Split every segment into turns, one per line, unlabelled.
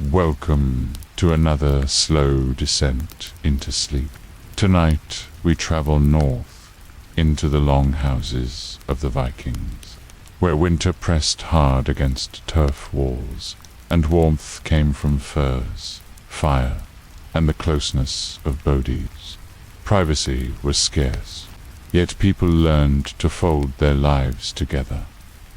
Welcome to another slow descent into sleep. Tonight we travel north into the long houses of the Vikings, where winter pressed hard against turf walls, and warmth came from furs, fire, and the closeness of bodies. Privacy was scarce, yet people learned to fold their lives together,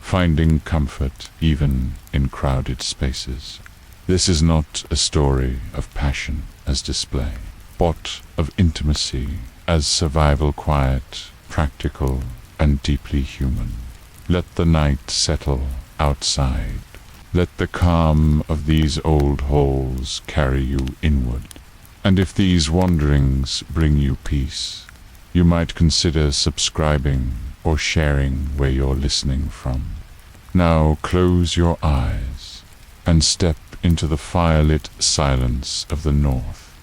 finding comfort even in crowded spaces. This is not a story of passion as display, but of intimacy as survival, quiet, practical, and deeply human. Let the night settle outside. Let the calm of these old halls carry you inward. And if these wanderings bring you peace, you might consider subscribing or sharing where you're listening from. Now close your eyes and step into the firelit silence of the north,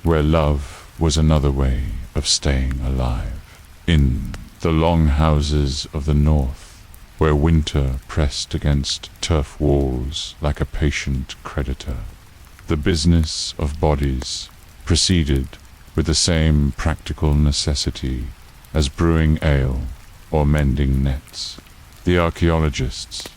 where love was another way of staying alive. In the long houses of the north, where winter pressed against turf walls like a patient creditor, the business of bodies proceeded with the same practical necessity as brewing ale or mending nets. The archaeologists,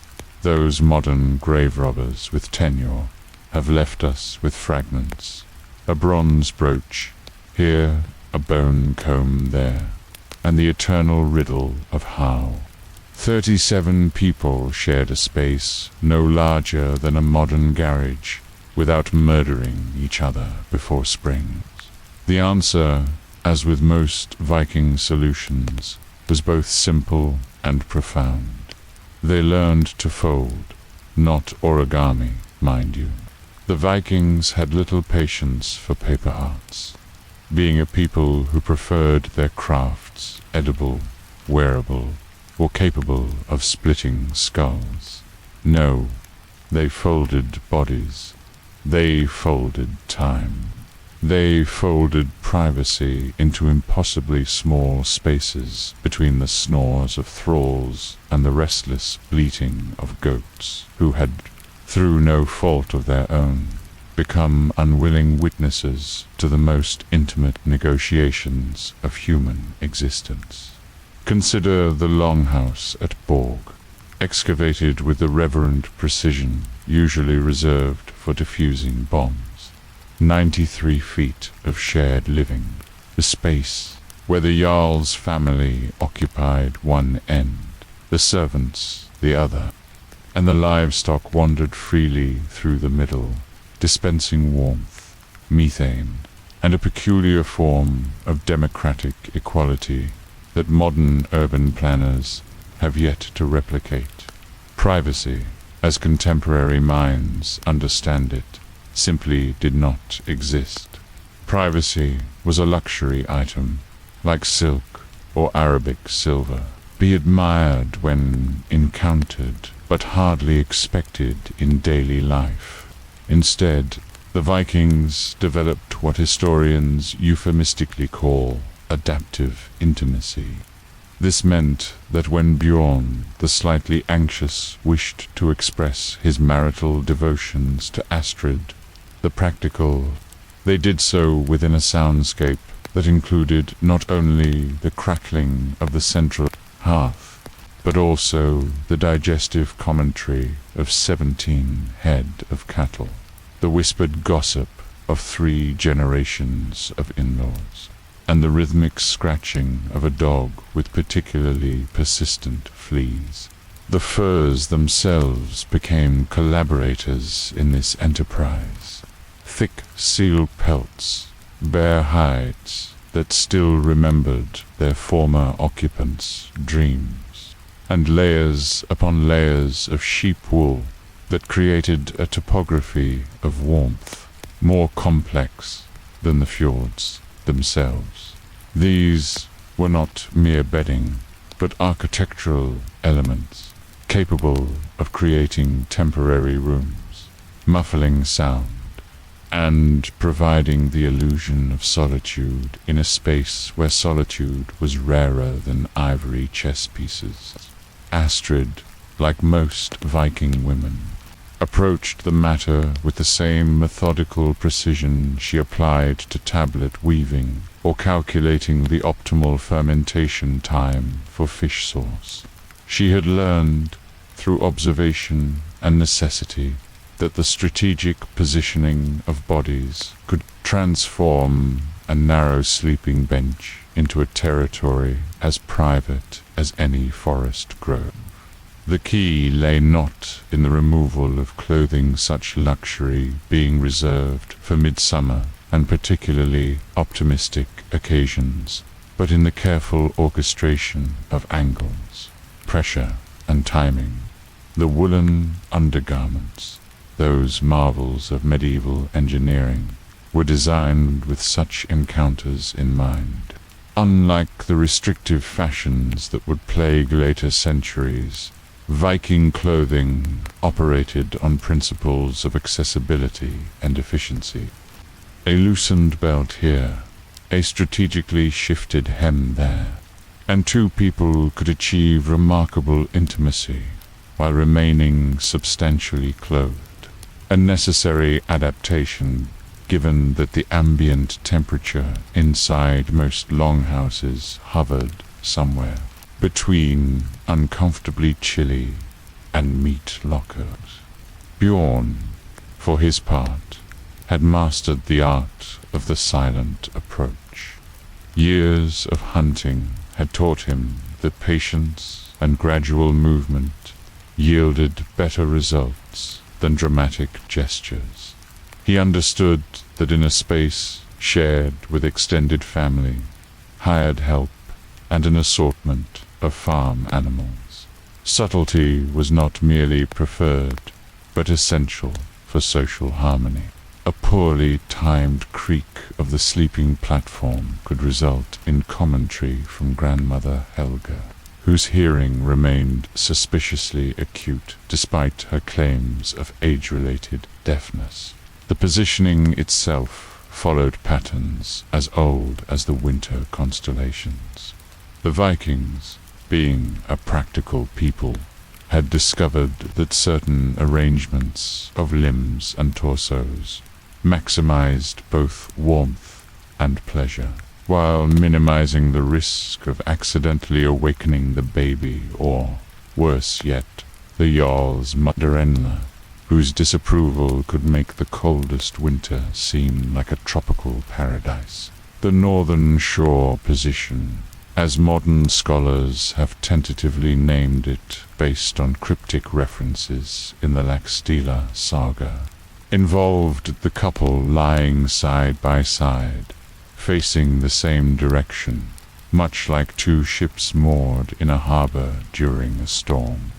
those modern grave robbers with tenure, have left us with fragments, a bronze brooch here, a bone comb there, and the eternal riddle of how 37 people shared a space no larger than a modern garage without murdering each other before springs. The answer, as with most Viking solutions, was both simple and profound. They learned to fold, not origami, mind you. The Vikings had little patience for paper arts, being a people who preferred their crafts edible, wearable, or capable of splitting skulls. No, they folded bodies. They folded time. They folded privacy into impossibly small spaces between the snores of thralls and the restless bleating of goats who had, through no fault of their own, become unwilling witnesses to the most intimate negotiations of human existence. Consider the longhouse at Borg, excavated with the reverent precision usually reserved for diffusing bombs. 93 feet of shared living, the space where the Jarl's family occupied one end, the servants the other, and the livestock wandered freely through the middle, dispensing warmth, methane, and a peculiar form of democratic equality that modern urban planners have yet to replicate. Privacy, as contemporary minds understand it, simply did not exist. Privacy was a luxury item, like silk or Arabic silver, be admired when encountered, but hardly expected in daily life. Instead, the Vikings developed what historians euphemistically call adaptive intimacy. This meant that when Bjorn, the slightly anxious, wished to express his marital devotions to Astrid, the practical, they did so within a soundscape that included not only the crackling of the central hearth, but also the digestive commentary of 17 head of cattle, the whispered gossip of 3 generations of in-laws, and the rhythmic scratching of a dog with particularly persistent fleas. The furs themselves became collaborators in this enterprise. Thick seal pelts, bare hides that still remembered their former occupants' dreams, and layers upon layers of sheep wool that created a topography of warmth more complex than the fjords themselves. These were not mere bedding, but architectural elements capable of creating temporary rooms, muffling sound, and providing the illusion of solitude in a space where solitude was rarer than ivory chess pieces. Astrid, like most Viking women, approached the matter with the same methodical precision she applied to tablet weaving or calculating the optimal fermentation time for fish sauce. She had learned, through observation and necessity, that the strategic positioning of bodies could transform a narrow sleeping bench into a territory as private as any forest grove. The key lay not in the removal of clothing, such luxury being reserved for midsummer and particularly optimistic occasions, but in the careful orchestration of angles, pressure, and timing. The woolen undergarments, those marvels of medieval engineering, were designed with such encounters in mind. Unlike the restrictive fashions that would plague later centuries, Viking clothing operated on principles of accessibility and efficiency. A loosened belt here, a strategically shifted hem there, and two people could achieve remarkable intimacy while remaining substantially clothed, a necessary adaptation given that the ambient temperature inside most longhouses hovered somewhere between uncomfortably chilly and meat lockers. Bjorn, for his part, had mastered the art of the silent approach. Years of hunting had taught him that patience and gradual movement yielded better results than dramatic gestures. He understood that in a space shared with extended family, hired help, and an assortment of farm animals, subtlety was not merely preferred, but essential for social harmony. A poorly timed creak of the sleeping platform could result in commentary from grandmother Helga, whose hearing remained suspiciously acute despite her claims of age-related deafness. The positioning itself followed patterns as old as the winter constellations. The Vikings, being a practical people, had discovered that certain arrangements of limbs and torsos maximized both warmth and pleasure, while minimizing the risk of accidentally awakening the baby or, worse yet, the Jarl's mother-in-law, whose disapproval could make the coldest winter seem like a tropical paradise. The northern shore position, as modern scholars have tentatively named it based on cryptic references in the Laxdela saga, involved the couple lying side by side, facing the same direction, much like two ships moored in a harbor during a storm.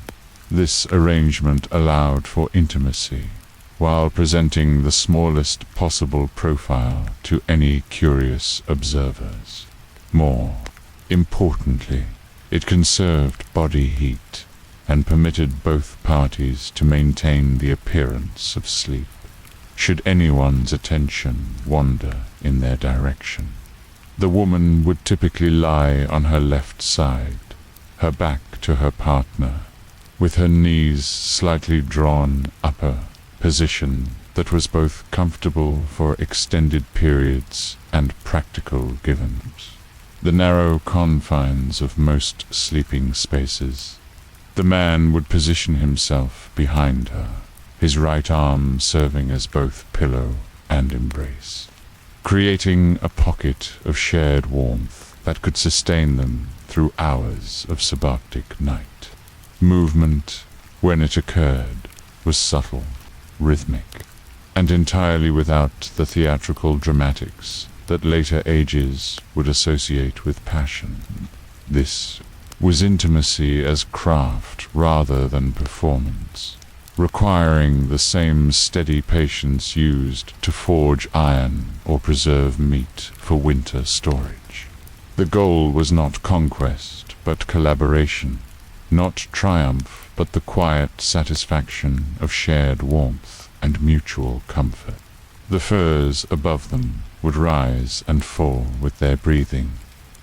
This arrangement allowed for intimacy, while presenting the smallest possible profile to any curious observers. More importantly, it conserved body heat and permitted both parties to maintain the appearance of sleep, should anyone's attention wander in their direction. The woman would typically lie on her left side, her back to her partner, with her knees slightly drawn upper, position that was both comfortable for extended periods and practical givens. The narrow confines of most sleeping spaces. The man would position himself behind her, his right arm serving as both pillow and embrace, creating a pocket of shared warmth that could sustain them through hours of subarctic night. Movement, when it occurred, was subtle, rhythmic, and entirely without the theatrical dramatics that later ages would associate with passion. This was intimacy as craft rather than performance, requiring the same steady patience used to forge iron or preserve meat for winter storage. The goal was not conquest, but collaboration, not triumph, but the quiet satisfaction of shared warmth and mutual comfort. The furs above them would rise and fall with their breathing,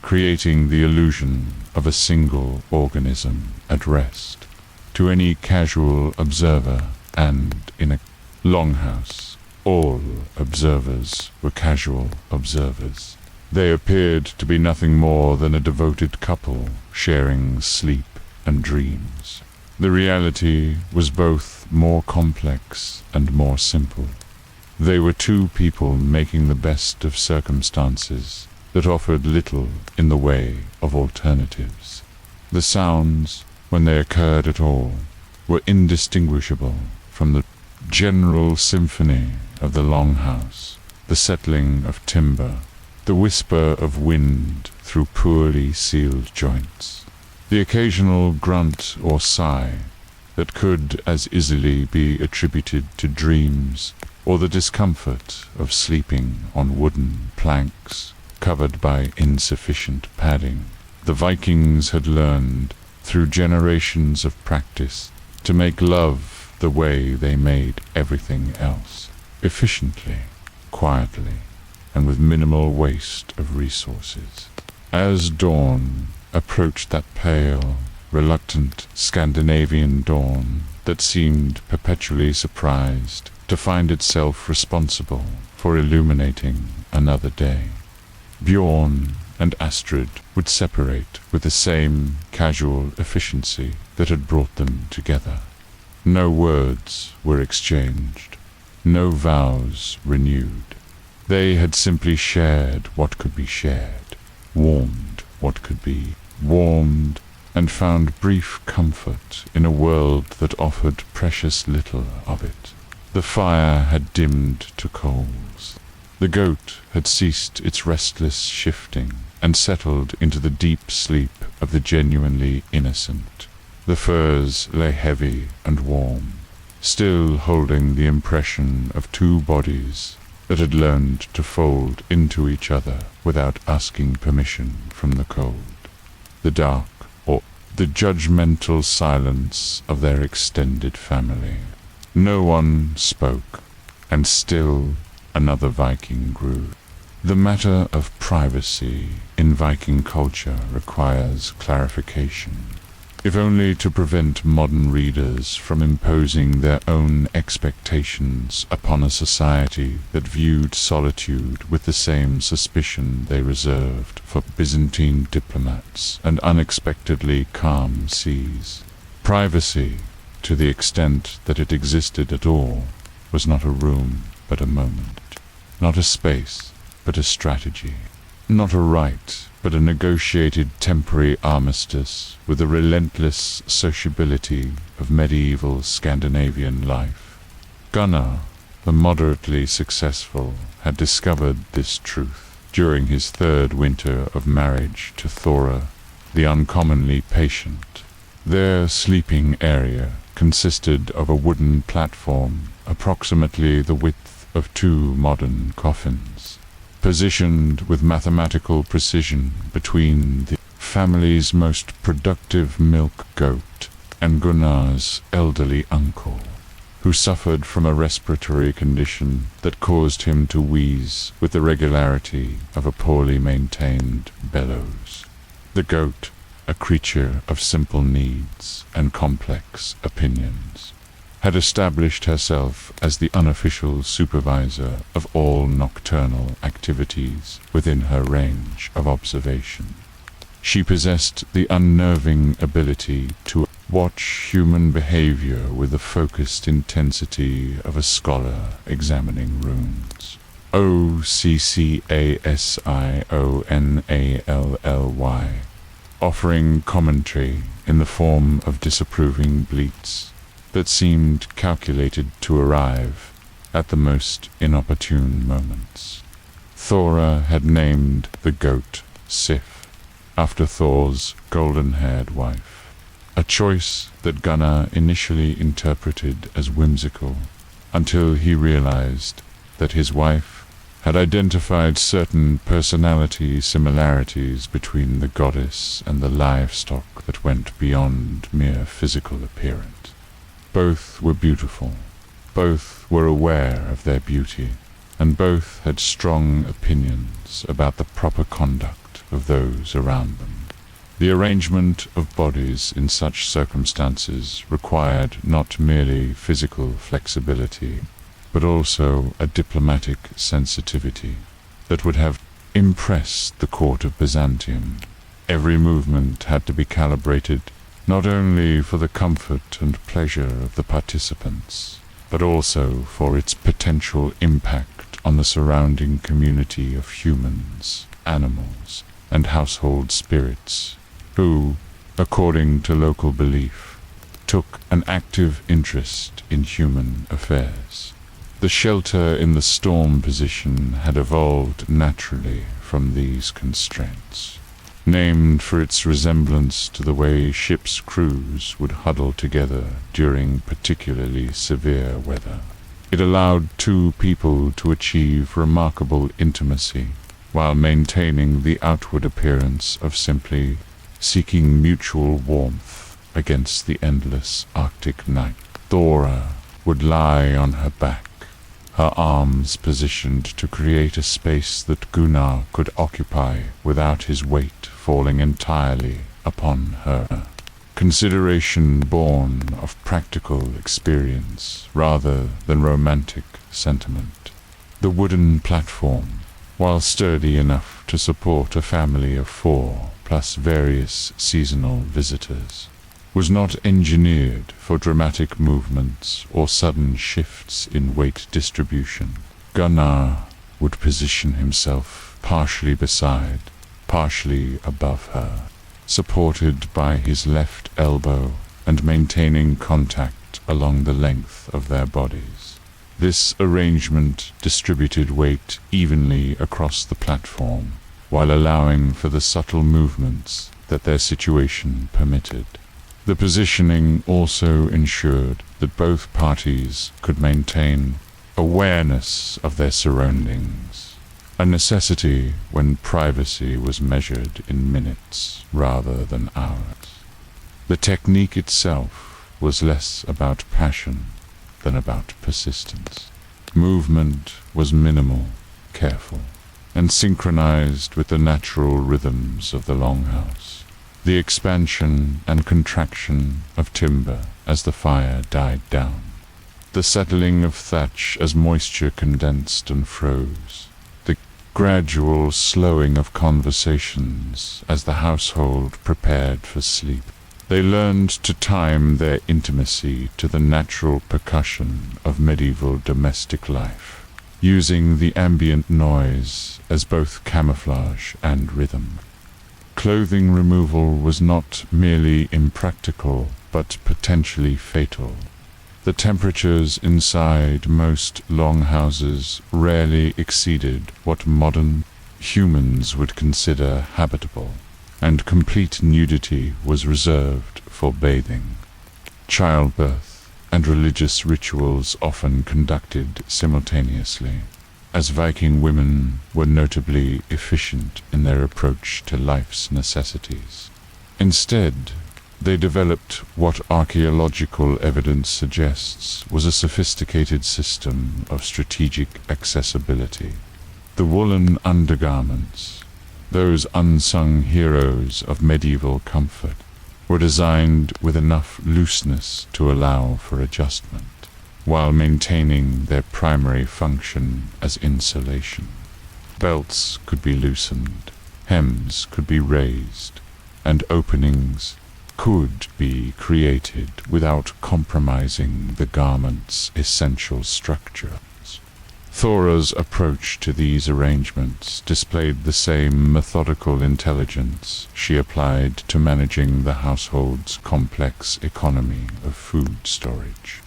creating the illusion of a single organism at rest. To any casual observer, and in a longhouse. All observers were casual observers. They appeared to be nothing more than a devoted couple sharing sleep and dreams. The reality was both more complex and more simple. They were two people making the best of circumstances that offered little in the way of alternatives. The sounds, when they occurred at all, were indistinguishable from the general symphony of the longhouse, the settling of timber, the whisper of wind through poorly sealed joints, the occasional grunt or sigh that could as easily be attributed to dreams or the discomfort of sleeping on wooden planks covered by insufficient padding. The Vikings had learned, through generations of practice, to make love the way they made everything else, efficiently, quietly, and with minimal waste of resources. As dawn approached, that pale, reluctant Scandinavian dawn that seemed perpetually surprised to find itself responsible for illuminating another day, Bjorn and Astrid would separate with the same casual efficiency that had brought them together. No words were exchanged, no vows renewed. They had simply shared what could be shared, warmed what could be warmed, and found brief comfort in a world that offered precious little of it. The fire had dimmed to coals. The goat had ceased its restless shifting and settled into the deep sleep of the genuinely innocent. The furs lay heavy and warm, still holding the impression of two bodies that had learned to fold into each other without asking permission from the cold. The dark, or the judgmental silence of their extended family. No one spoke, and still another Viking grew. The matter of privacy in Viking culture requires clarification, if only to prevent modern readers from imposing their own expectations upon a society that viewed solitude with the same suspicion they reserved for Byzantine diplomats and unexpectedly calm seas. Privacy, to the extent that it existed at all, was not a room but a moment, not a space but a strategy, not a right but a negotiated temporary armistice with the relentless sociability of medieval Scandinavian life. Gunnar, the moderately successful, had discovered this truth during his third winter of marriage to Thora, the uncommonly patient. Their sleeping area consisted of a wooden platform approximately the width of two modern coffins, positioned with mathematical precision between the family's most productive milk goat and Gunnar's elderly uncle, who suffered from a respiratory condition that caused him to wheeze with the regularity of a poorly maintained bellows. The goat, a creature of simple needs and complex opinions, had established herself as the unofficial supervisor of all nocturnal activities within her range of observation. She possessed the unnerving ability to watch human behavior with the focused intensity of a scholar examining runes. OCCASIONALLY, offering commentary in the form of disapproving bleats that seemed calculated to arrive at the most inopportune moments. Thora had named the goat Sif, after Thor's golden-haired wife, a choice that Gunnar initially interpreted as whimsical, until he realized that his wife had identified certain personality similarities between the goddess and the livestock that went beyond mere physical appearance. Both were beautiful, both were aware of their beauty, and both had strong opinions about the proper conduct of those around them. The arrangement of bodies in such circumstances required not merely physical flexibility, but also a diplomatic sensitivity that would have impressed the court of Byzantium. Every movement had to be calibrated not only for the comfort and pleasure of the participants, but also for its potential impact on the surrounding community of humans, animals, and household spirits, who, according to local belief, took an active interest in human affairs. The shelter in the storm position had evolved naturally from these constraints, named for its resemblance to the way ship's crews would huddle together during particularly severe weather. It allowed two people to achieve remarkable intimacy while maintaining the outward appearance of simply seeking mutual warmth against the endless Arctic night. Thora would lie on her back, her arms positioned to create a space that Gunnar could occupy without his weight falling entirely upon her. Consideration born of practical experience rather than romantic sentiment. The wooden platform, while sturdy enough to support a family of 4 plus various seasonal visitors, was not engineered for dramatic movements or sudden shifts in weight distribution. Gunnar would position himself partially beside, partially above her, supported by his left elbow and maintaining contact along the length of their bodies. This arrangement distributed weight evenly across the platform, while allowing for the subtle movements that their situation permitted. The positioning also ensured that both parties could maintain awareness of their surroundings, a necessity when privacy was measured in minutes rather than hours. The technique itself was less about passion than about persistence. Movement was minimal, careful, and synchronized with the natural rhythms of the longhouse. The expansion and contraction of timber as the fire died down, the settling of thatch as moisture condensed and froze, the gradual slowing of conversations as the household prepared for sleep. They learned to time their intimacy to the natural percussion of medieval domestic life, using the ambient noise as both camouflage and rhythm. Clothing removal was not merely impractical, but potentially fatal. The temperatures inside most longhouses rarely exceeded what modern humans would consider habitable, and complete nudity was reserved for bathing. Childbirth and religious rituals often conducted simultaneously, as Viking women were notably efficient in their approach to life's necessities. Instead, they developed what archaeological evidence suggests was a sophisticated system of strategic accessibility. The woolen undergarments, those unsung heroes of medieval comfort, were designed with enough looseness to allow for adjustment, while maintaining their primary function as insulation. Belts could be loosened, hems could be raised, and openings could be created without compromising the garment's essential structures. Thora's approach to these arrangements displayed the same methodical intelligence she applied to managing the household's complex economy of food storage,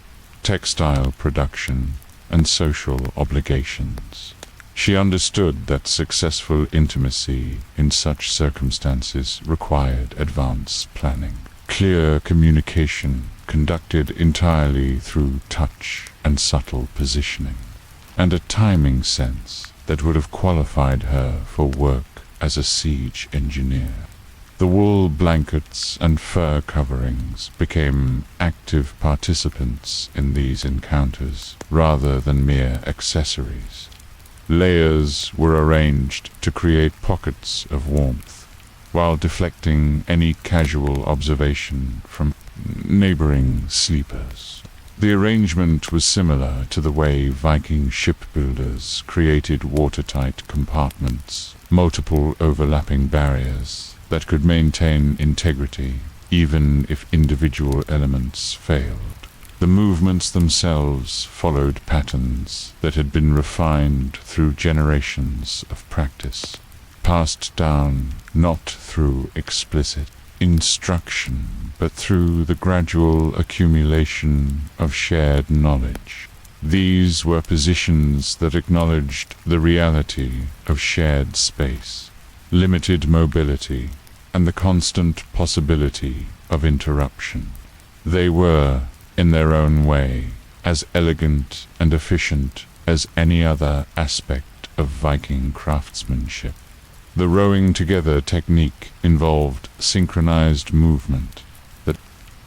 textile production, and social obligations. She understood that successful intimacy in such circumstances required advanced planning, clear communication conducted entirely through touch and subtle positioning, and a timing sense that would have qualified her for work as a siege engineer. The wool blankets and fur coverings became active participants in these encounters rather than mere accessories. Layers were arranged to create pockets of warmth, while deflecting any casual observation from neighboring sleepers. The arrangement was similar to the way Viking shipbuilders created watertight compartments, multiple overlapping barriers that could maintain integrity even if individual elements failed. The movements themselves followed patterns that had been refined through generations of practice, passed down not through explicit instruction, but through the gradual accumulation of shared knowledge. These were positions that acknowledged the reality of shared space, limited mobility, and the constant possibility of interruption. They were, in their own way, as elegant and efficient as any other aspect of Viking craftsmanship. The rowing together technique involved synchronized movement that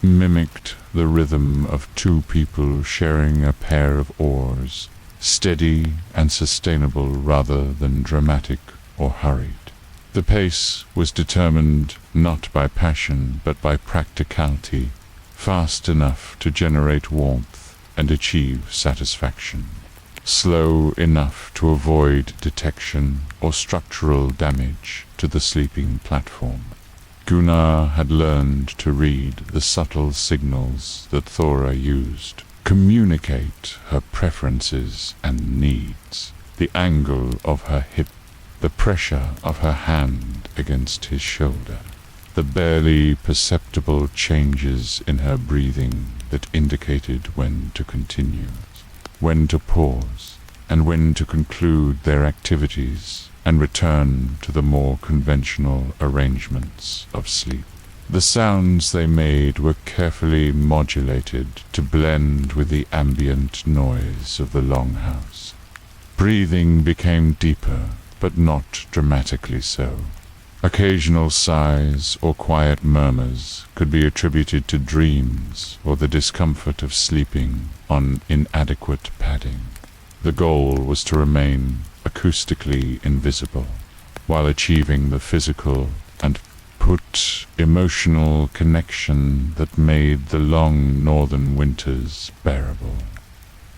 mimicked the rhythm of two people sharing a pair of oars, steady and sustainable rather than dramatic or hurried. The pace was determined not by passion but by practicality, fast enough to generate warmth and achieve satisfaction, slow enough to avoid detection or structural damage to the sleeping platform. Gunnar had learned to read the subtle signals that Thora used, communicate her preferences and needs, the angle of her hip, the pressure of her hand against his shoulder, the barely perceptible changes in her breathing that indicated when to continue, when to pause, and when to conclude their activities and return to the more conventional arrangements of sleep. The sounds they made were carefully modulated to blend with the ambient noise of the longhouse. Breathing became deeper, but not dramatically so. Occasional sighs or quiet murmurs could be attributed to dreams or the discomfort of sleeping on inadequate padding. The goal was to remain acoustically invisible, while achieving the physical and emotional connection that made the long northern winters bearable.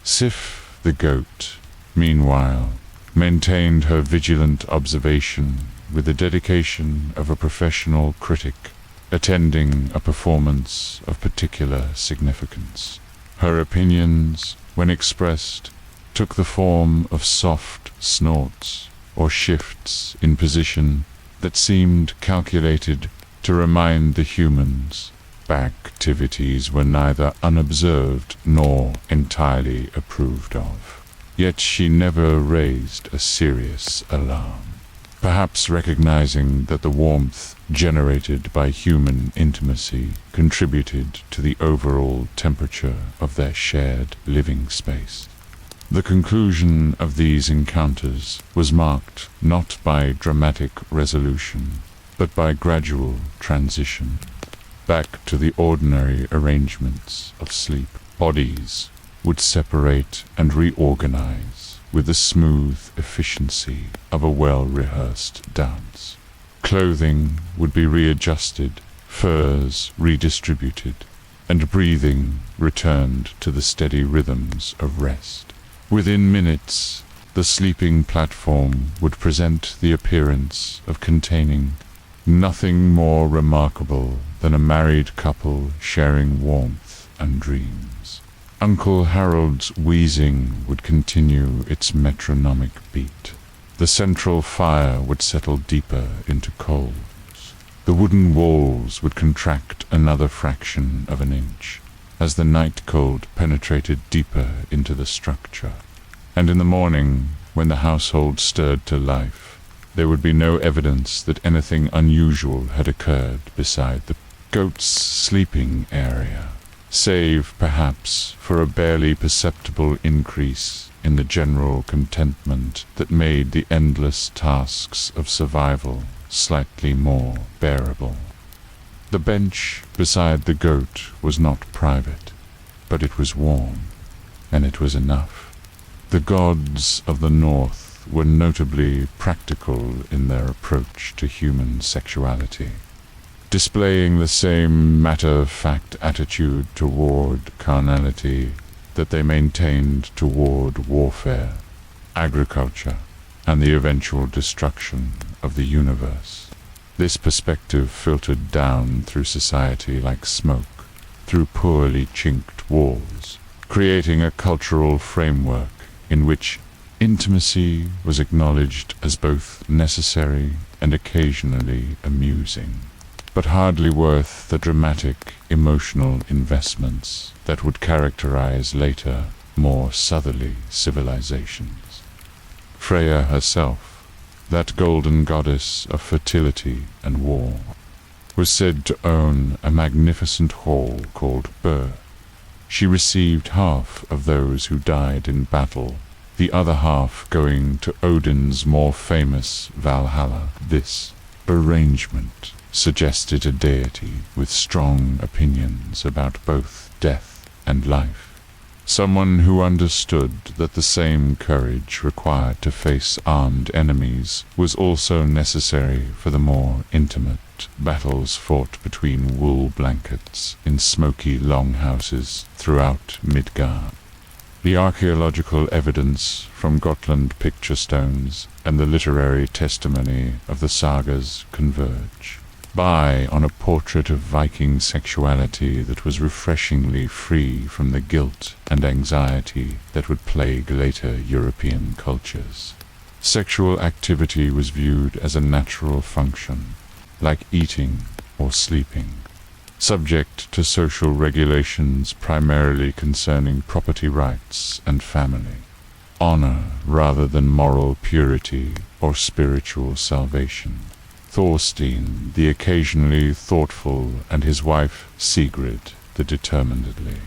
Sif the goat, meanwhile, maintained her vigilant observation with the dedication of a professional critic attending a performance of particular significance. Her opinions, when expressed, took the form of soft snorts or shifts in position that seemed calculated to remind the humans activities were neither unobserved nor entirely approved of. Yet she never raised a serious alarm, perhaps recognizing that the warmth generated by human intimacy contributed to the overall temperature of their shared living space. The conclusion of these encounters was marked not by dramatic resolution, but by gradual transition back to the ordinary arrangements of sleep. Bodies would separate and reorganize with the smooth efficiency of a well-rehearsed dance. Clothing would be readjusted, furs redistributed, and breathing returned to the steady rhythms of rest. Within minutes, the sleeping platform would present the appearance of containing nothing more remarkable than a married couple sharing warmth and dreams. Uncle Harold's wheezing would continue its metronomic beat. The central fire would settle deeper into coals. The wooden walls would contract another fraction of an inch as the night cold penetrated deeper into the structure. And in the morning, when the household stirred to life, there would be no evidence that anything unusual had occurred beside the goat's sleeping area, save perhaps for a barely perceptible increase in the general contentment that made the endless tasks of survival slightly more bearable. The bench beside the goat was not private, but it was warm, and it was enough. The gods of the north were notably practical in their approach to human sexuality, displaying the same matter-of-fact attitude toward carnality that they maintained toward warfare, agriculture, and the eventual destruction of the universe. This perspective filtered down through society like smoke, through poorly chinked walls, creating a cultural framework in which intimacy was acknowledged as both necessary and occasionally amusing, but hardly worth the dramatic, emotional investments that would characterize later, more southerly civilizations. Freya herself, that golden goddess of fertility and war, was said to own a magnificent hall called Bur. She received half of those who died in battle, the other half going to Odin's more famous Valhalla. This arrangement suggested a deity with strong opinions about both death and life. Someone who understood that the same courage required to face armed enemies was also necessary for the more intimate battles fought between wool blankets in smoky longhouses throughout Midgard. The archaeological evidence from Gotland picture stones and the literary testimony of the sagas converge on a portrait of Viking sexuality that was refreshingly free from the guilt and anxiety that would plague later European cultures. Sexual activity was viewed as a natural function, like eating or sleeping, subject to social regulations primarily concerning property rights and family, honor rather than moral purity or spiritual salvation. Thorstein, the occasionally thoughtful, and his wife Sigrid, the determinedly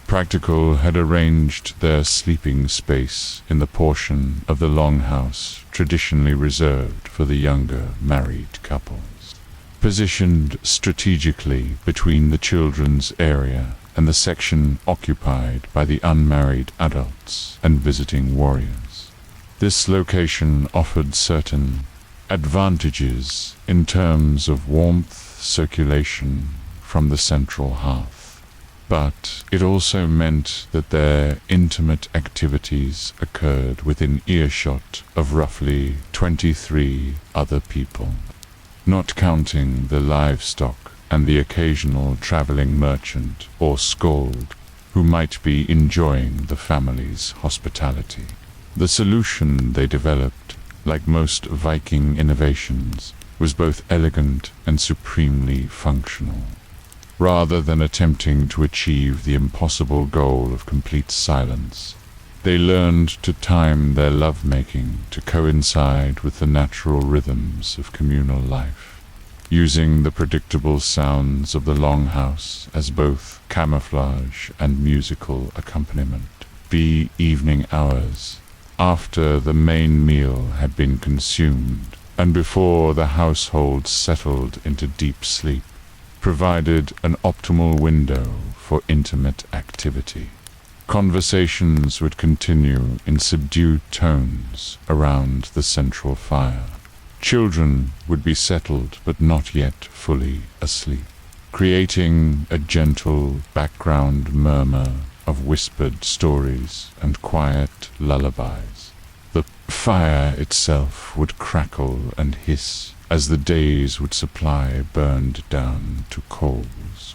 practical, had arranged their sleeping space in the portion of the longhouse traditionally reserved for the younger married couples, positioned strategically between the children's area and the section occupied by the unmarried adults and visiting warriors. This location offered certain advantages in terms of warmth circulation from the central hearth, but it also meant that their intimate activities occurred within earshot of roughly 23 other people, not counting the livestock and the occasional traveling merchant or skald who might be enjoying the family's hospitality. The solution they developed, like most Viking innovations, was both elegant and supremely functional. Rather than attempting to achieve the impossible goal of complete silence, they learned to time their lovemaking to coincide with the natural rhythms of communal life, using the predictable sounds of the longhouse as both camouflage and musical accompaniment. The evening hours, after the main meal had been consumed, and before the household settled into deep sleep, provided an optimal window for intimate activity. Conversations would continue in subdued tones around the central fire. Children would be settled but not yet fully asleep, creating a gentle background murmur of whispered stories and quiet lullabies. The fire itself would crackle and hiss as the days would supply burned down to coals,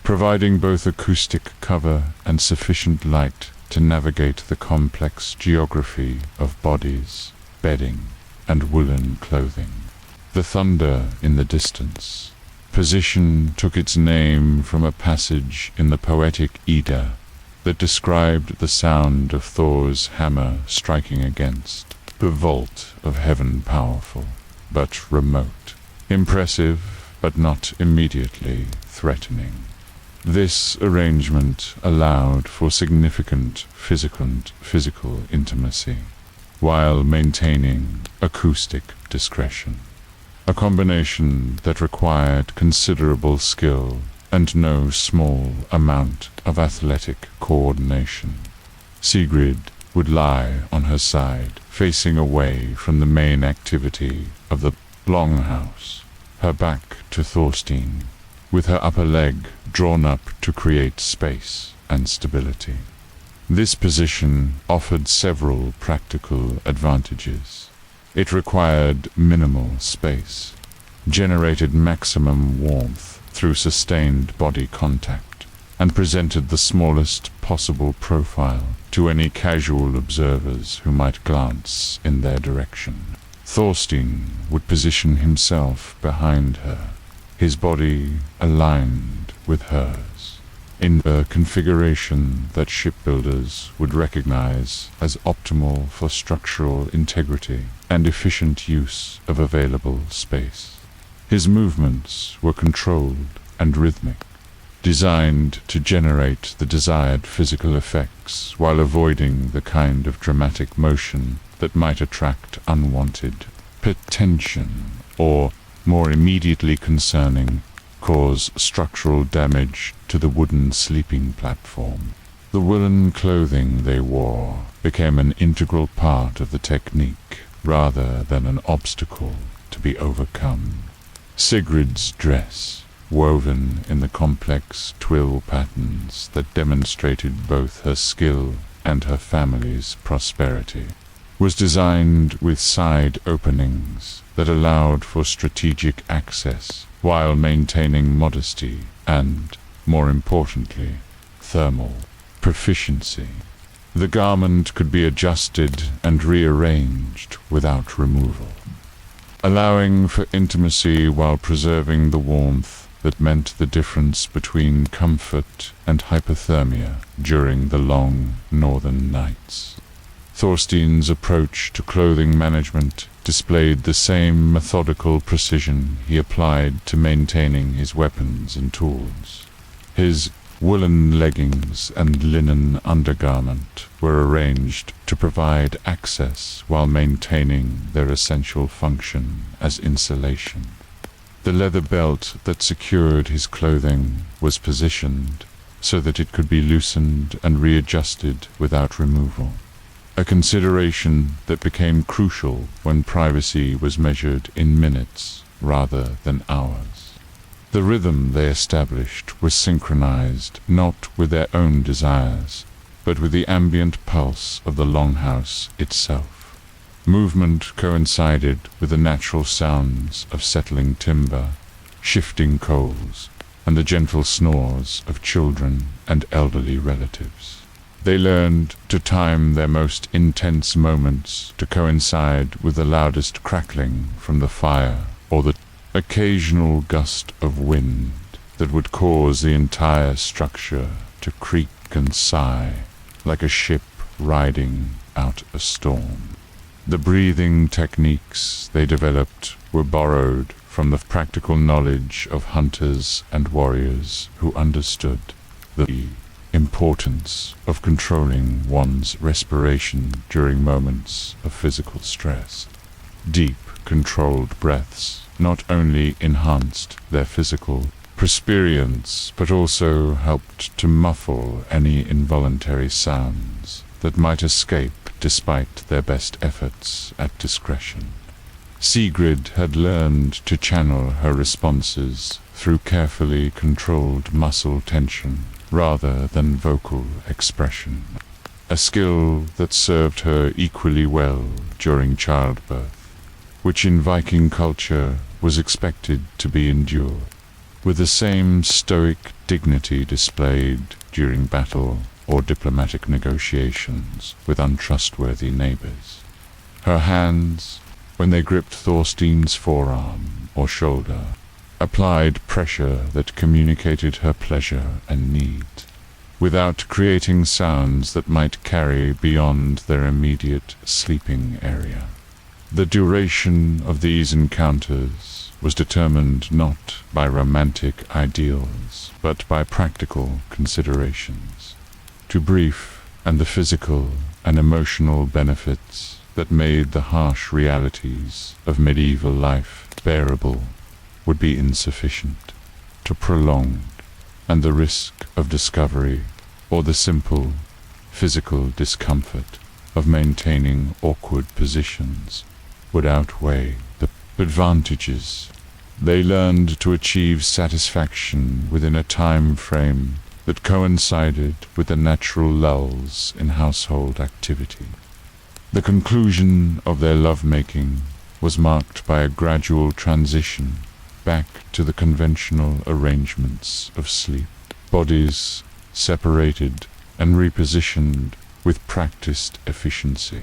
providing both acoustic cover and sufficient light to navigate the complex geography of bodies, bedding, and woolen clothing. The thunder in the distance. Position took its name from a passage in the poetic Edda that described the sound of Thor's hammer striking against the vault of heaven, powerful but remote, impressive but not immediately threatening. This arrangement allowed for significant physical intimacy, while maintaining acoustic discretion, a combination that required considerable skill and no small amount of athletic coordination. Sigrid would lie on her side, facing away from the main activity of the longhouse, her back to Thorstein, with her upper leg drawn up to create space and stability. This position offered several practical advantages. It required minimal space, generated maximum warmth through sustained body contact, and presented the smallest possible profile to any casual observers who might glance in their direction. Thorstein would position himself behind her, his body aligned with hers, in a configuration that shipbuilders would recognize as optimal for structural integrity and efficient use of available space. His movements were controlled and rhythmic, designed to generate the desired physical effects while avoiding the kind of dramatic motion that might attract unwanted attention or, more immediately concerning, cause structural damage to the wooden sleeping platform. The woolen clothing they wore became an integral part of the technique rather than an obstacle to be overcome. Sigrid's dress, woven in the complex twill patterns that demonstrated both her skill and her family's prosperity, was designed with side openings that allowed for strategic access while maintaining modesty and, more importantly, thermal proficiency. The garment could be adjusted and rearranged without removal, allowing for intimacy while preserving the warmth that meant the difference between comfort and hypothermia during the long northern nights. Thorstein's approach to clothing management displayed the same methodical precision he applied to maintaining his weapons and tools. His woolen leggings and linen undergarment were arranged to provide access while maintaining their essential function as insulation. The leather belt that secured his clothing was positioned so that it could be loosened and readjusted without removal, a consideration that became crucial when privacy was measured in minutes rather than hours. The rhythm they established was synchronized not with their own desires, but with the ambient pulse of the longhouse itself. Movement coincided with the natural sounds of settling timber, shifting coals, and the gentle snores of children and elderly relatives. They learned to time their most intense moments to coincide with the loudest crackling from the fire or the occasional gust of wind that would cause the entire structure to creak and sigh like a ship riding out a storm. The breathing techniques they developed were borrowed from the practical knowledge of hunters and warriors who understood the importance of controlling one's respiration during moments of physical stress. Deep, controlled breaths not only enhanced their physical experience, but also helped to muffle any involuntary sounds that might escape despite their best efforts at discretion. Sigrid had learned to channel her responses through carefully controlled muscle tension rather than vocal expression, a skill that served her equally well during childbirth, which in Viking culture was expected to be endured, with the same stoic dignity displayed during battle or diplomatic negotiations with untrustworthy neighbors. Her hands, when they gripped Thorstein's forearm or shoulder, applied pressure that communicated her pleasure and need, without creating sounds that might carry beyond their immediate sleeping area. The duration of these encounters was determined not by romantic ideals, but by practical considerations, too brief, and the physical and emotional benefits that made the harsh realities of medieval life bearable would be insufficient, too prolonged, and the risk of discovery or the simple physical discomfort of maintaining awkward positions would outweigh the advantages. They learned to achieve satisfaction within a time frame that coincided with the natural lulls in household activity. The conclusion of their lovemaking was marked by a gradual transition back to the conventional arrangements of sleep. Bodies separated and repositioned with practiced efficiency.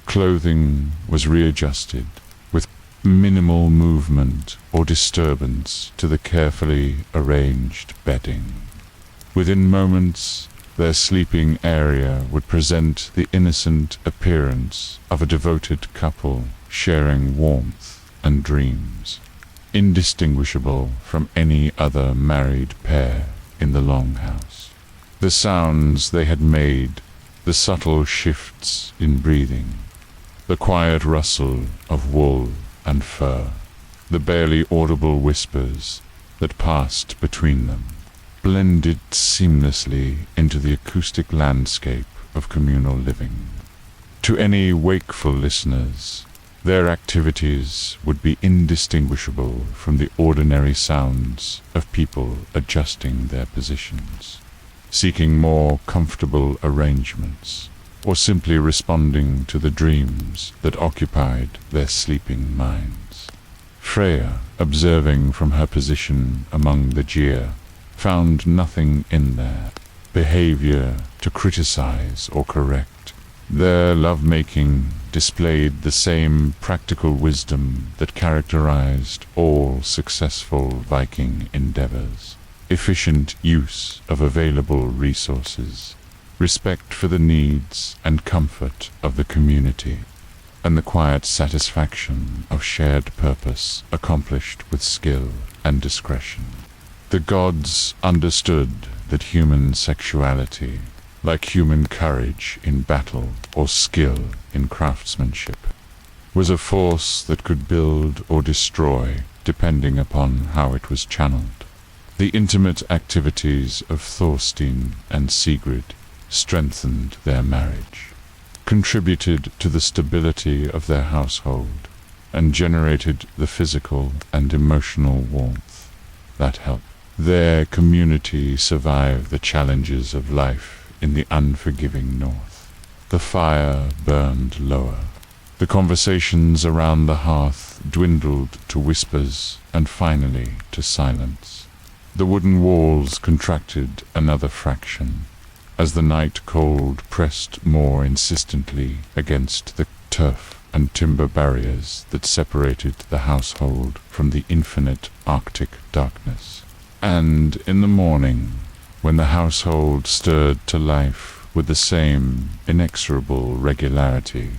Clothing was readjusted with minimal movement or disturbance to the carefully arranged bedding. Within moments, their sleeping area would present the innocent appearance of a devoted couple sharing warmth and dreams, indistinguishable from any other married pair in the longhouse. The sounds they had made, the subtle shifts in breathing, the quiet rustle of wool and fur, the barely audible whispers that passed between them, blended seamlessly into the acoustic landscape of communal living. To any wakeful listeners, their activities would be indistinguishable from the ordinary sounds of people adjusting their positions, seeking more comfortable arrangements, or simply responding to the dreams that occupied their sleeping minds. Freya, observing from her position among the Gyr, found nothing in their behavior to criticize or correct. Their lovemaking displayed the same practical wisdom that characterized all successful Viking endeavors: efficient use of available resources, respect for the needs and comfort of the community, and the quiet satisfaction of shared purpose accomplished with skill and discretion. The gods understood that human sexuality, like human courage in battle or skill in craftsmanship, was a force that could build or destroy depending upon how it was channeled. The intimate activities of Thorstein and Sigrid strengthened their marriage, contributed to the stability of their household, and generated the physical and emotional warmth that helped their community survive the challenges of life in the unforgiving north. The fire burned lower. The conversations around the hearth dwindled to whispers and finally to silence. The wooden walls contracted another fraction as the night cold pressed more insistently against the turf and timber barriers that separated the household from the infinite Arctic darkness. And in the morning, when the household stirred to life with the same inexorable regularity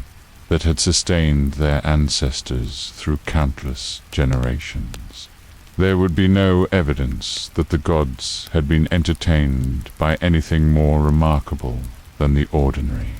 that had sustained their ancestors through countless generations, there would be no evidence that the gods had been entertained by anything more remarkable than the ordinary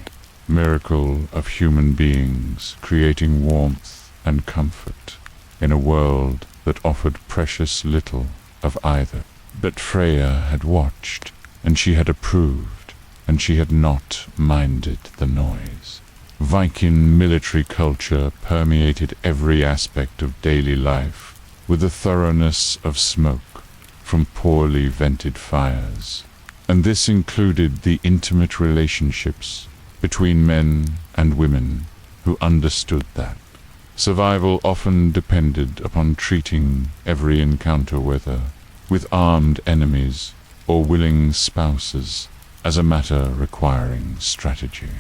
miracle of human beings creating warmth and comfort in a world that offered precious little of either. But Freya had watched, and she had approved, and she had not minded the noise. Viking military culture permeated every aspect of daily life with the thoroughness of smoke from poorly vented fires, and this included the intimate relationships between men and women who understood that survival often depended upon treating every encounter with armed enemies or willing spouses as a matter requiring strategy,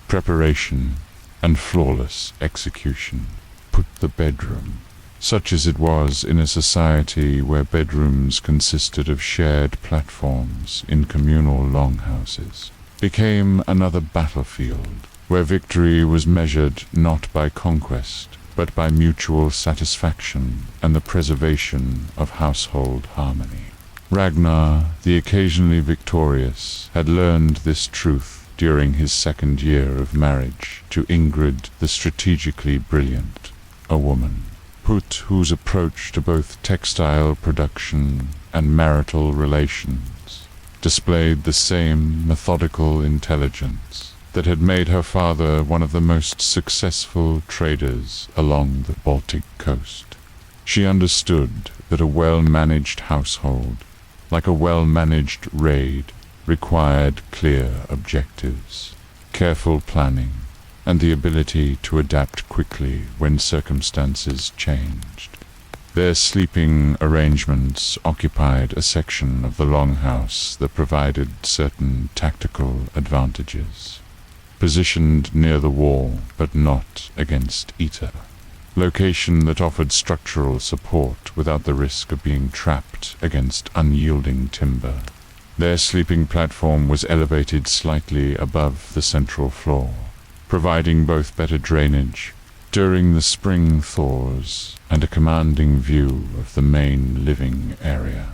preparation, and flawless execution. Put the bedroom, such as it was in a society where bedrooms consisted of shared platforms in communal longhouses, became another battlefield where victory was measured not by conquest, but by mutual satisfaction and the preservation of household harmony. Ragnar, the occasionally victorious, had learned this truth during his second year of marriage to Ingrid the strategically brilliant, a woman, whose approach to both textile production and marital relations displayed the same methodical intelligence that had made her father one of the most successful traders along the Baltic coast. She understood that a well-managed household, like a well-managed raid, required clear objectives, careful planning, and the ability to adapt quickly when circumstances changed. Their sleeping arrangements occupied a section of the longhouse that provided certain tactical advantages. Positioned near the wall, but not against ether. Location that offered structural support without the risk of being trapped against unyielding timber. Their sleeping platform was elevated slightly above the central floor, providing both better drainage during the spring thaws and a commanding view of the main living area.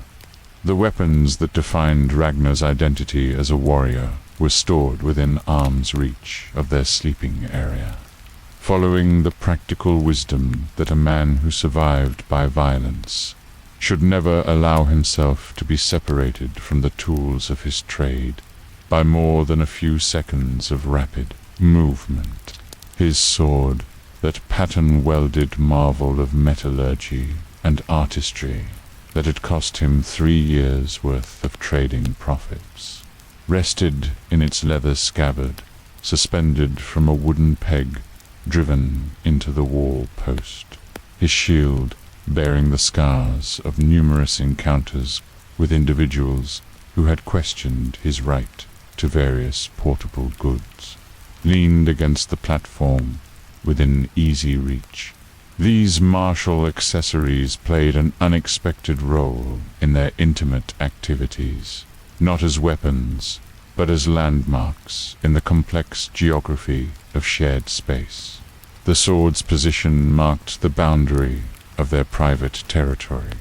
The weapons that defined Ragnar's identity as a warrior were stored within arm's reach of their sleeping area, following the practical wisdom that a man who survived by violence should never allow himself to be separated from the tools of his trade by more than a few seconds of rapid movement. His sword, that pattern-welded marvel of metallurgy and artistry that had cost him 3 years' worth of trading profits, rested in its leather scabbard, suspended from a wooden peg driven into the wall post. His shield, bearing the scars of numerous encounters with individuals who had questioned his right to various portable goods, leaned against the platform within easy reach. These martial accessories played an unexpected role in their intimate activities, not as weapons, but as landmarks in the complex geography of shared space. The sword's position marked the boundary of their private territory,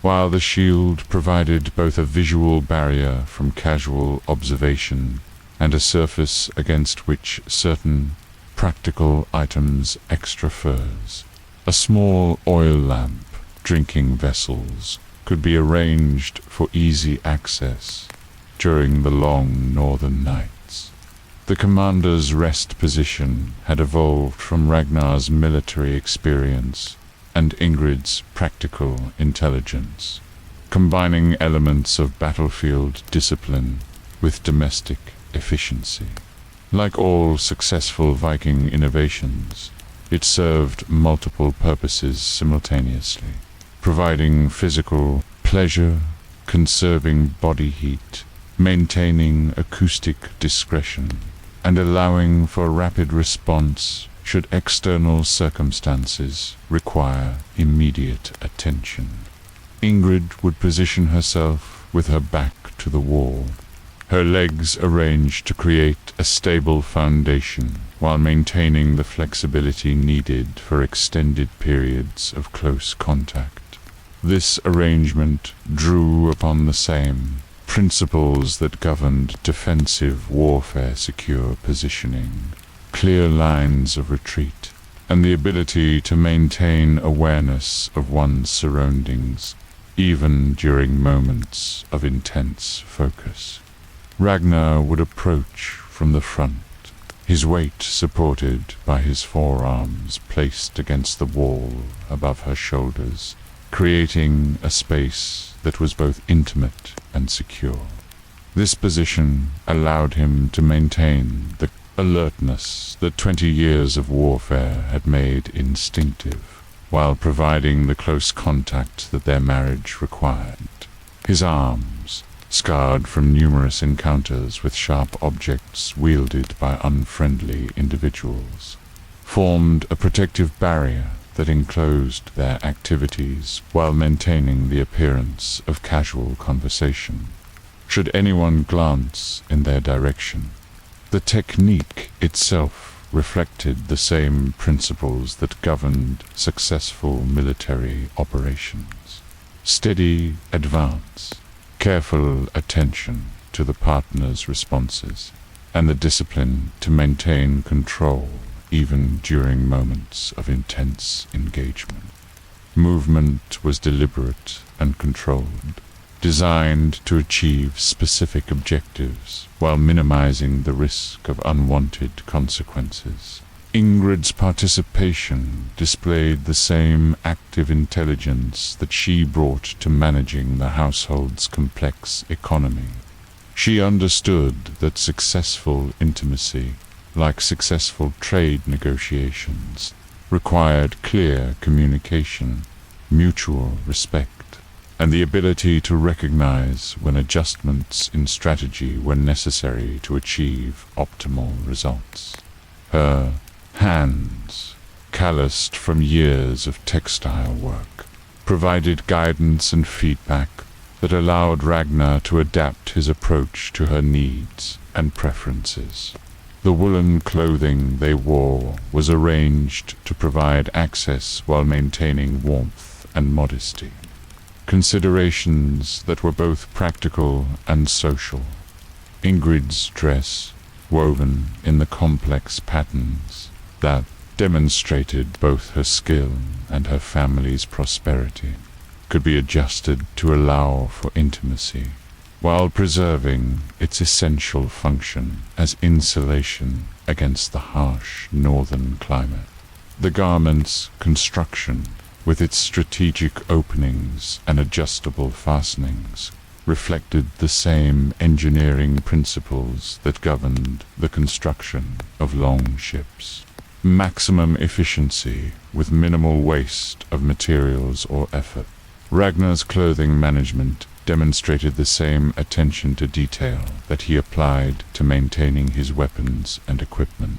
while the shield provided both a visual barrier from casual observation and a surface against which certain practical items, extra furs, a small oil lamp, drinking vessels, could be arranged for easy access during the long northern nights. The commander's rest position had evolved from Ragnar's military experience and Ingrid's practical intelligence, combining elements of battlefield discipline with domestic efficiency. Like all successful Viking innovations, it served multiple purposes simultaneously, providing physical pleasure, conserving body heat, maintaining acoustic discretion, and allowing for rapid response should external circumstances require immediate attention. Ingrid would position herself with her back to the wall, her legs arranged to create a stable foundation while maintaining the flexibility needed for extended periods of close contact. This arrangement drew upon the same principles that governed defensive warfare: secure positioning, clear lines of retreat, and the ability to maintain awareness of one's surroundings, even during moments of intense focus. Ragnar would approach from the front, his weight supported by his forearms placed against the wall above her shoulders, creating a space that was both intimate and secure. This position allowed him to maintain the alertness that 20 years of warfare had made instinctive, while providing the close contact that their marriage required. His arms, scarred from numerous encounters with sharp objects wielded by unfriendly individuals, formed a protective barrier that enclosed their activities while maintaining the appearance of casual conversation. Should anyone glance in their direction, the technique itself reflected the same principles that governed successful military operations: steady advance, careful attention to the partner's responses, and the discipline to maintain control even during moments of intense engagement. Movement was deliberate and controlled, designed to achieve specific objectives while minimizing the risk of unwanted consequences. Ingrid's participation displayed the same active intelligence that she brought to managing the household's complex economy. She understood that successful intimacy, like successful trade negotiations, required clear communication, mutual respect, and the ability to recognize when adjustments in strategy were necessary to achieve optimal results. Her hands, calloused from years of textile work, provided guidance and feedback that allowed Ragnar to adapt his approach to her needs and preferences. The woolen clothing they wore was arranged to provide access while maintaining warmth and modesty, considerations that were both practical and social. Ingrid's dress, woven in the complex patterns that demonstrated both her skill and her family's prosperity, could be adjusted to allow for intimacy, while preserving its essential function as insulation against the harsh northern climate. The garment's construction, with its strategic openings and adjustable fastenings, reflected the same engineering principles that governed the construction of long ships. Maximum efficiency with minimal waste of materials or effort. Ragnar's clothing management demonstrated the same attention to detail that he applied to maintaining his weapons and equipment.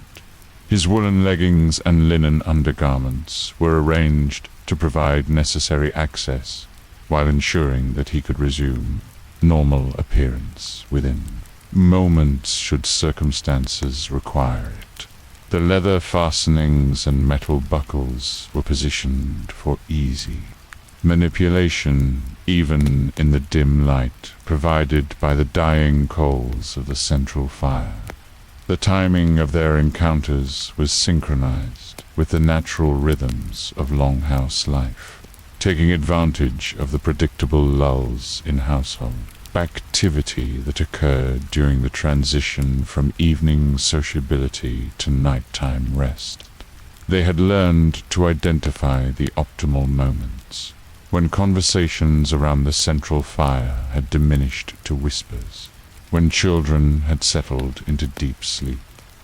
His woolen leggings and linen undergarments were arranged to provide necessary access while ensuring that he could resume normal appearance within moments should circumstances require it. The leather fastenings and metal buckles were positioned for easy manipulation, even in the dim light provided by the dying coals of the central fire. The timing of their encounters was synchronized with the natural rhythms of longhouse life, taking advantage of the predictable lulls in household activity that occurred during the transition from evening sociability to nighttime rest. They had learned to identify the optimal moments, when conversations around the central fire had diminished to whispers, when children had settled into deep sleep,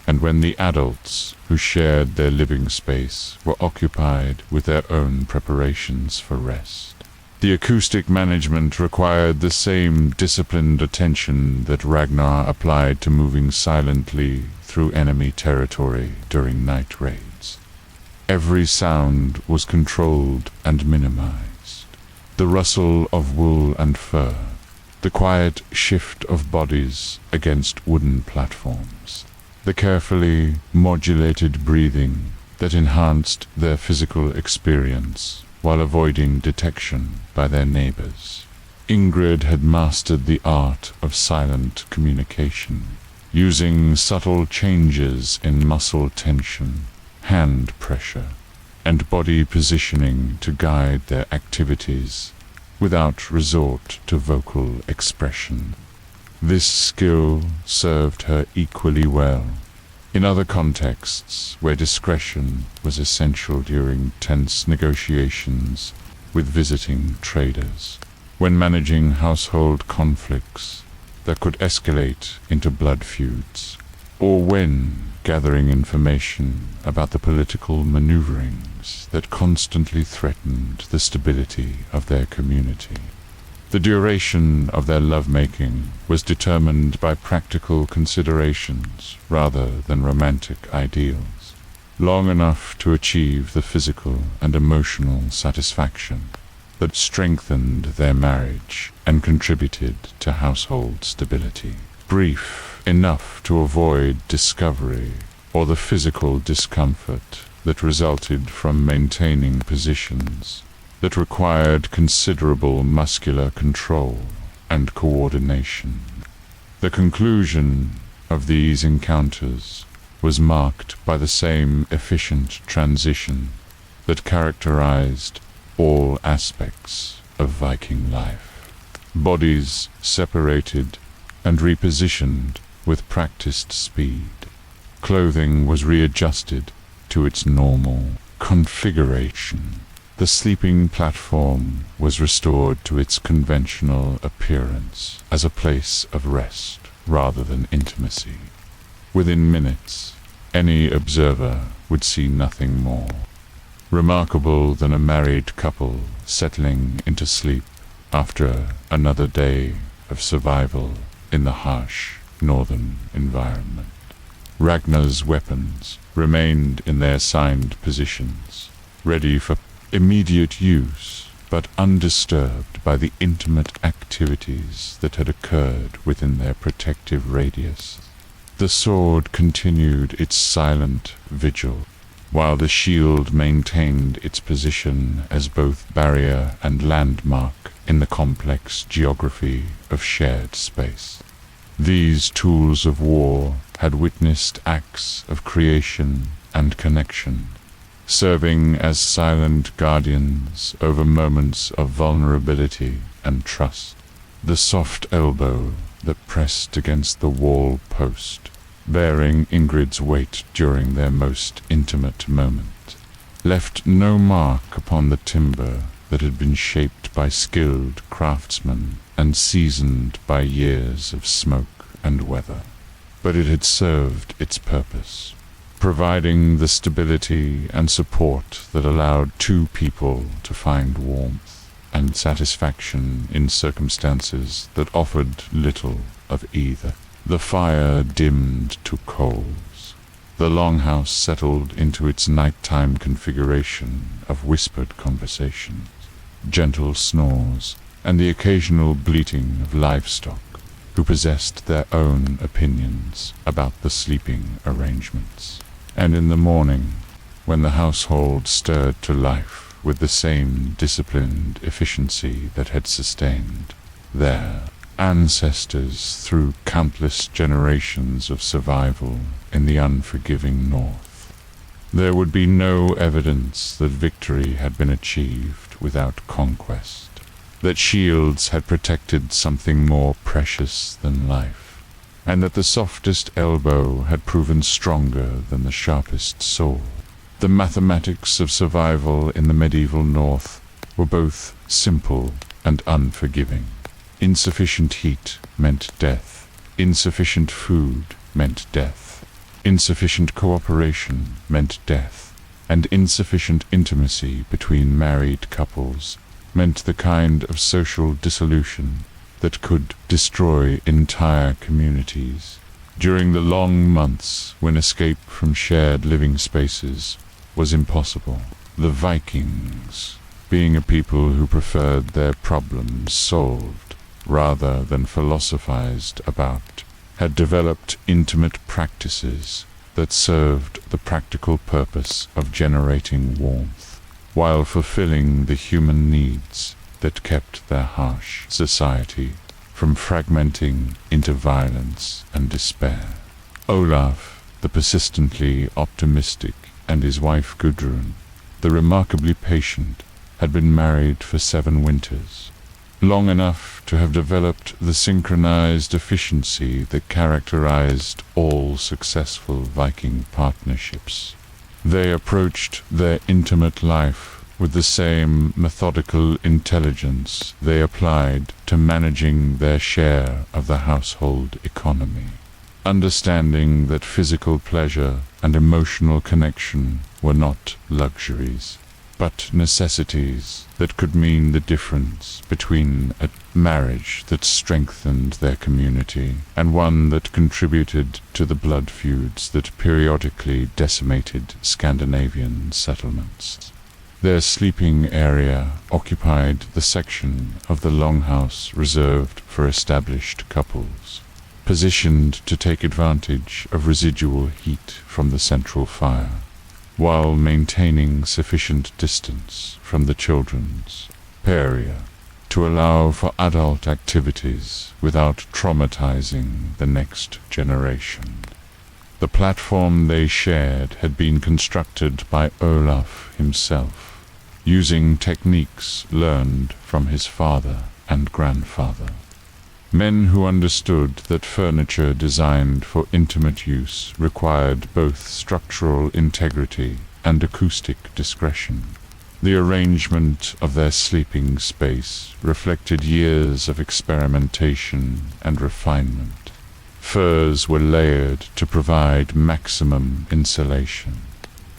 and when the adults who shared their living space were occupied with their own preparations for rest. The acoustic management required the same disciplined attention that Ragnar applied to moving silently through enemy territory during night raids. Every sound was controlled and minimized. The rustle of wool and fur, the quiet shift of bodies against wooden platforms, the carefully modulated breathing that enhanced their physical experience while avoiding detection by their neighbors. Ingrid had mastered the art of silent communication, using subtle changes in muscle tension, hand pressure, and body positioning to guide their activities without resort to vocal expression. This skill served her equally well in other contexts where discretion was essential during tense negotiations with visiting traders, when managing household conflicts that could escalate into blood feuds, or when gathering information about the political maneuverings that constantly threatened the stability of their community. The duration of their lovemaking was determined by practical considerations rather than romantic ideals, long enough to achieve the physical and emotional satisfaction that strengthened their marriage and contributed to household stability. Brief enough to avoid discovery or the physical discomfort that resulted from maintaining positions that required considerable muscular control and coordination. The conclusion of these encounters was marked by the same efficient transition that characterized all aspects of Viking life. bodies separated and repositioned with practiced speed. Clothing was readjusted to its normal configuration. The sleeping platform was restored to its conventional appearance as a place of rest rather than intimacy. Within minutes, any observer would see nothing more remarkable than a married couple settling into sleep after another day of survival in the harsh northern environment. Ragnar's weapons remained in their assigned positions, ready for immediate use, but undisturbed by the intimate activities that had occurred within their protective radius. The sword continued its silent vigil, while the shield maintained its position as both barrier and landmark in the complex geography of shared space. These tools of war had witnessed acts of creation and connection, serving as silent guardians over moments of vulnerability and trust. The soft elbow that pressed against the wall post, bearing Ingrid's weight during their most intimate moment, left no mark upon the timber that had been shaped by skilled craftsmen and seasoned by years of smoke and weather. But it had served its purpose, providing the stability and support that allowed two people to find warmth and satisfaction in circumstances that offered little of either. The fire dimmed to coals. The longhouse settled into its nighttime configuration of whispered conversations, gentle snores, and the occasional bleating of livestock who possessed their own opinions about the sleeping arrangements. And in the morning, when the household stirred to life with the same disciplined efficiency that had sustained their ancestors through countless generations of survival in the unforgiving north, there would be no evidence that victory had been achieved without conquest, that shields had protected something more precious than life, and that the softest elbow had proven stronger than the sharpest sword. The mathematics of survival in the medieval north were both simple and unforgiving. Insufficient heat meant death. Insufficient food meant death. Insufficient cooperation meant death. And insufficient intimacy between married couples meant the kind of social dissolution that could destroy entire communities. During the long months when escape from shared living spaces was impossible, the Vikings, being a people who preferred their problems solved rather than philosophized about, had developed intimate practices that served the practical purpose of generating warmth, while fulfilling the human needs that kept their harsh society from fragmenting into violence and despair. Olaf, the persistently optimistic, and his wife Gudrun, the remarkably patient, had been married for 7 winters, long enough to have developed the synchronized efficiency that characterized all successful Viking partnerships. They approached their intimate life with the same methodical intelligence they applied to managing their share of the household economy, understanding that physical pleasure and emotional connection were not luxuries, but necessities that could mean the difference between a marriage that strengthened their community and one that contributed to the blood feuds that periodically decimated Scandinavian settlements. Their sleeping area occupied the section of the longhouse reserved for established couples, positioned to take advantage of residual heat from the central fire, while maintaining sufficient distance from the children's area to allow for adult activities without traumatizing the next generation. The platform they shared had been constructed by Olaf himself, using techniques learned from his father and grandfather. Men who understood that furniture designed for intimate use required both structural integrity and acoustic discretion. The arrangement of their sleeping space reflected years of experimentation and refinement. Furs were layered to provide maximum insulation,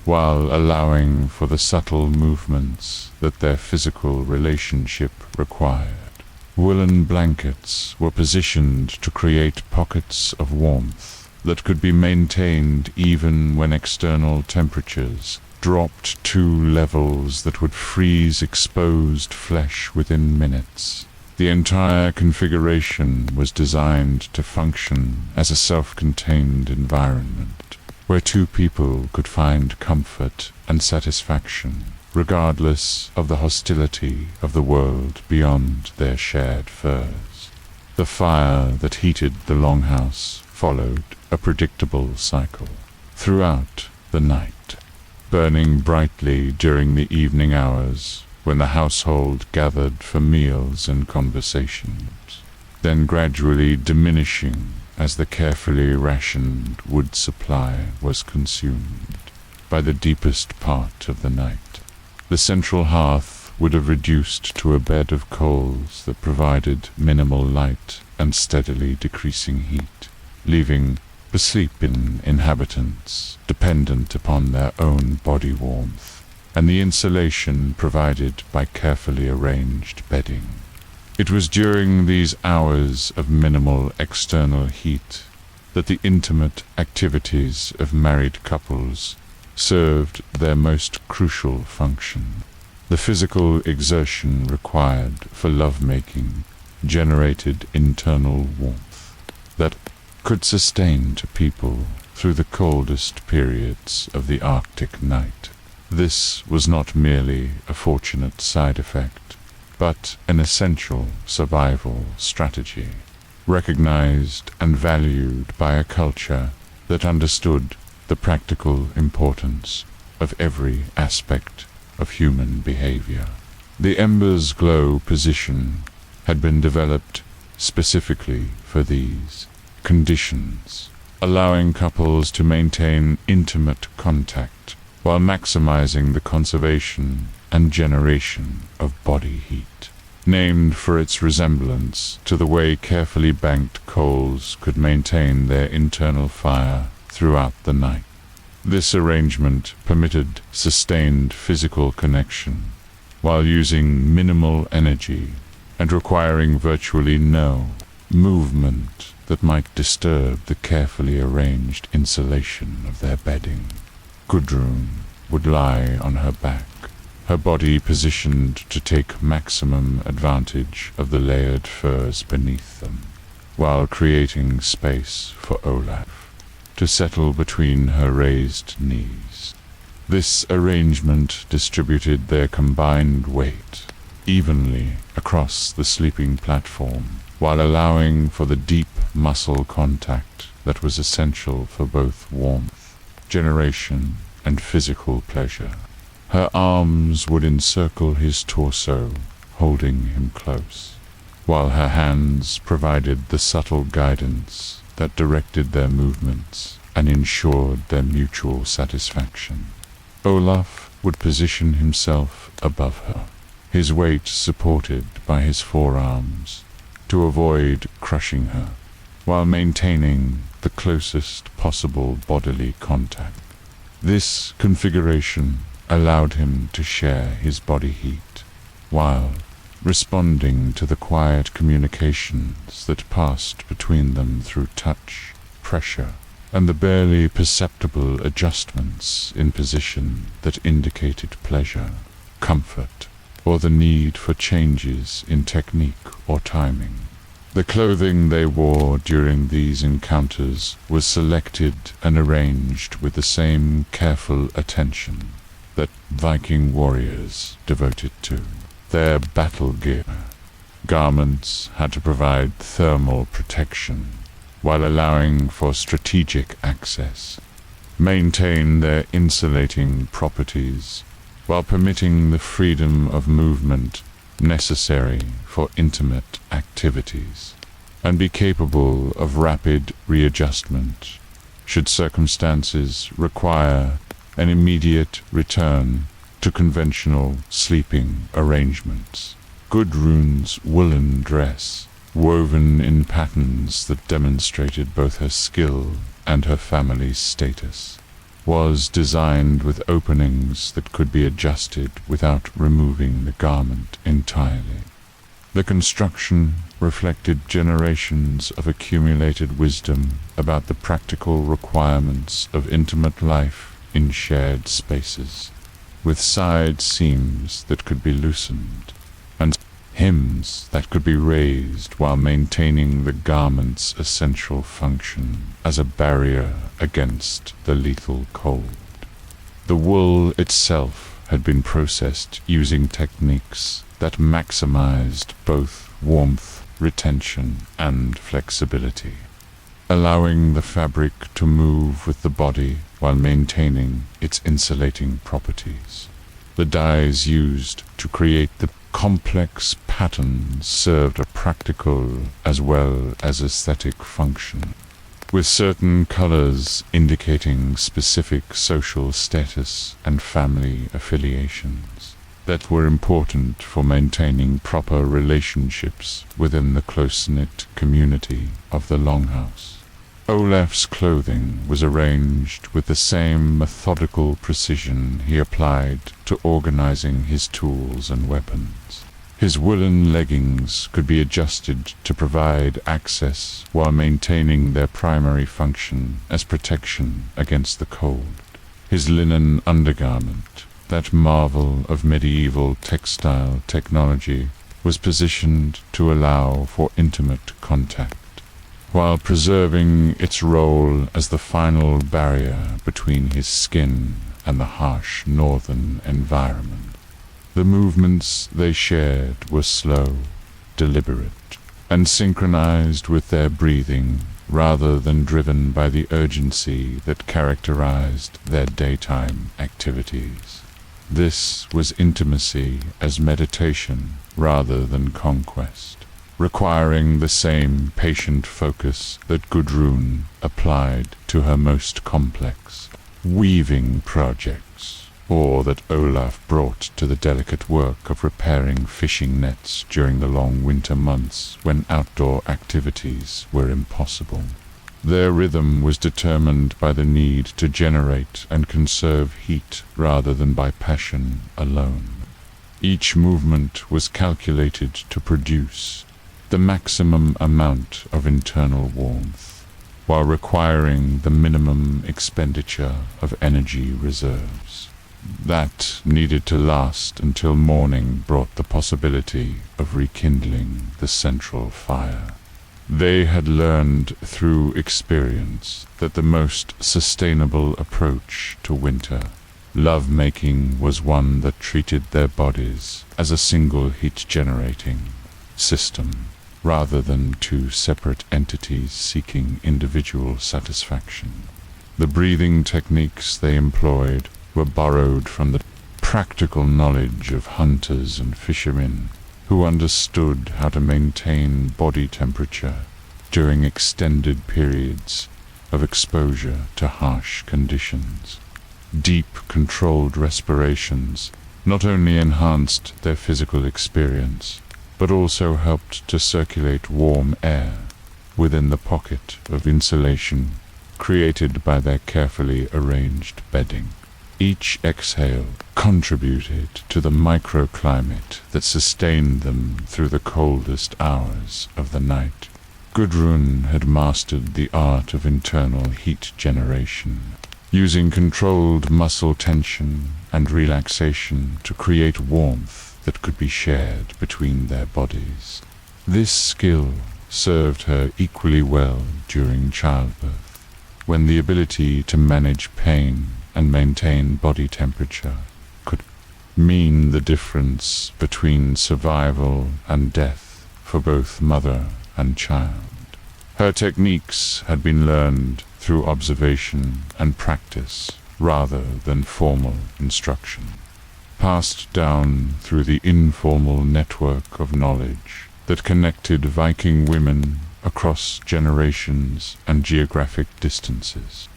while allowing for the subtle movements that their physical relationship required. Woolen blankets were positioned to create pockets of warmth that could be maintained even when external temperatures dropped to levels that would freeze exposed flesh within minutes. The entire configuration was designed to function as a self-contained environment, where two people could find comfort and satisfaction, regardless of the hostility of the world beyond their shared furs. The fire that heated the longhouse followed a predictable cycle throughout the night, burning brightly during the evening hours when the household gathered for meals and conversations, then gradually diminishing as the carefully rationed wood supply was consumed. By the deepest part of the night, the central hearth would have reduced to a bed of coals that provided minimal light and steadily decreasing heat, leaving the sleeping inhabitants dependent upon their own body warmth and the insulation provided by carefully arranged bedding. It was during these hours of minimal external heat that the intimate activities of married couples served their most crucial function. The physical exertion required for lovemaking generated internal warmth that could sustain two people through the coldest periods of the Arctic night. This was not merely a fortunate side effect, but an essential survival strategy, recognized and valued by a culture that understood the practical importance of every aspect of human behavior. The ember's glow position had been developed specifically for these conditions, allowing couples to maintain intimate contact while maximizing the conservation and generation of body heat. Named for its resemblance to the way carefully banked coals could maintain their internal fire throughout the night. This arrangement permitted sustained physical connection while using minimal energy and requiring virtually no movement that might disturb the carefully arranged insulation of their bedding. Gudrun would lie on her back, her body positioned to take maximum advantage of the layered furs beneath them, while creating space for Olaf to settle between her raised knees. This arrangement distributed their combined weight evenly across the sleeping platform, while allowing for the deep muscle contact that was essential for both warmth, generation, and physical pleasure. Her arms would encircle his torso, holding him close, while her hands provided the subtle guidance that directed their movements and ensured their mutual satisfaction. Olaf would position himself above her, his weight supported by his forearms, to avoid crushing her, while maintaining the closest possible bodily contact. This configuration allowed him to share his body heat, while responding to the quiet communications that passed between them through touch, pressure, and the barely perceptible adjustments in position that indicated pleasure, comfort, or the need for changes in technique or timing. The clothing they wore during these encounters was selected and arranged with the same careful attention that Viking warriors devoted to their battle gear. Garments had to provide thermal protection while allowing for strategic access, maintain their insulating properties while permitting the freedom of movement necessary for intimate activities, and be capable of rapid readjustment should circumstances require an immediate return to conventional sleeping arrangements. Gudrun's woolen dress, woven in patterns that demonstrated both her skill and her family's status, was designed with openings that could be adjusted without removing the garment entirely. The construction reflected generations of accumulated wisdom about the practical requirements of intimate life in shared spaces, with side seams that could be loosened and hems that could be raised while maintaining the garment's essential function as a barrier against the lethal cold. The wool itself had been processed using techniques that maximized both warmth, retention, and flexibility, allowing the fabric to move with the body while maintaining its insulating properties. The dyes used to create the complex patterns served a practical as well as aesthetic function, with certain colors indicating specific social status and family affiliations that were important for maintaining proper relationships within the close-knit community of the Longhouse. Olaf's clothing was arranged with the same methodical precision he applied to organizing his tools and weapons. His woolen leggings could be adjusted to provide access while maintaining their primary function as protection against the cold. His linen undergarment, that marvel of medieval textile technology, was positioned to allow for intimate contact, while preserving its role as the final barrier between his skin and the harsh northern environment. The movements they shared were slow, deliberate, and synchronized with their breathing rather than driven by the urgency that characterized their daytime activities. This was intimacy as meditation rather than conquest, requiring the same patient focus that Gudrun applied to her most complex weaving projects, or that Olaf brought to the delicate work of repairing fishing nets during the long winter months when outdoor activities were impossible. Their rhythm was determined by the need to generate and conserve heat rather than by passion alone. Each movement was calculated to produce the maximum amount of internal warmth, while requiring the minimum expenditure of energy reserves. That needed to last until morning brought the possibility of rekindling the central fire. They had learned through experience that the most sustainable approach to winter love-making was one that treated their bodies as a single heat-generating system, rather than two separate entities seeking individual satisfaction. The breathing techniques they employed were borrowed from the practical knowledge of hunters and fishermen who understood how to maintain body temperature during extended periods of exposure to harsh conditions. Deep, controlled respirations not only enhanced their physical experience, but also helped to circulate warm air within the pocket of insulation created by their carefully arranged bedding. Each exhale contributed to the microclimate that sustained them through the coldest hours of the night. Gudrun had mastered the art of internal heat generation, using controlled muscle tension and relaxation to create warmth that could be shared between their bodies. This skill served her equally well during childbirth, when the ability to manage pain and maintain body temperature could mean the difference between survival and death for both mother and child. Her techniques had been learned through observation and practice rather than formal instruction. passed down through the informal network of knowledge that connected Viking women across generations and geographic distances.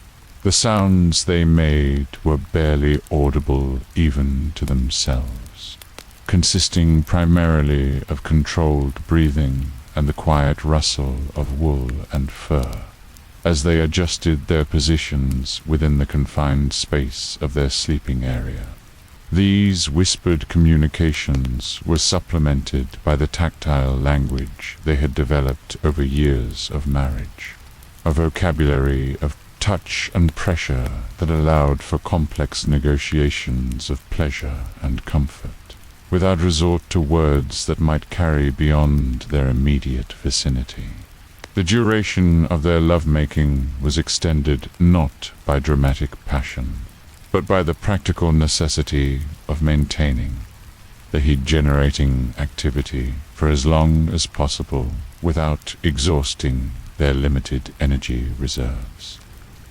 The sounds they made were barely audible even to themselves, consisting primarily of controlled breathing and the quiet rustle of wool and fur, as they adjusted their positions within the confined space of their sleeping area. These whispered communications were supplemented by the tactile language they had developed over years of marriage, a vocabulary of touch and pressure that allowed for complex negotiations of pleasure and comfort, without resort to words that might carry beyond their immediate vicinity. The duration of their lovemaking was extended not by dramatic passion, but by the practical necessity of maintaining the heat-generating activity for as long as possible without exhausting their limited energy reserves.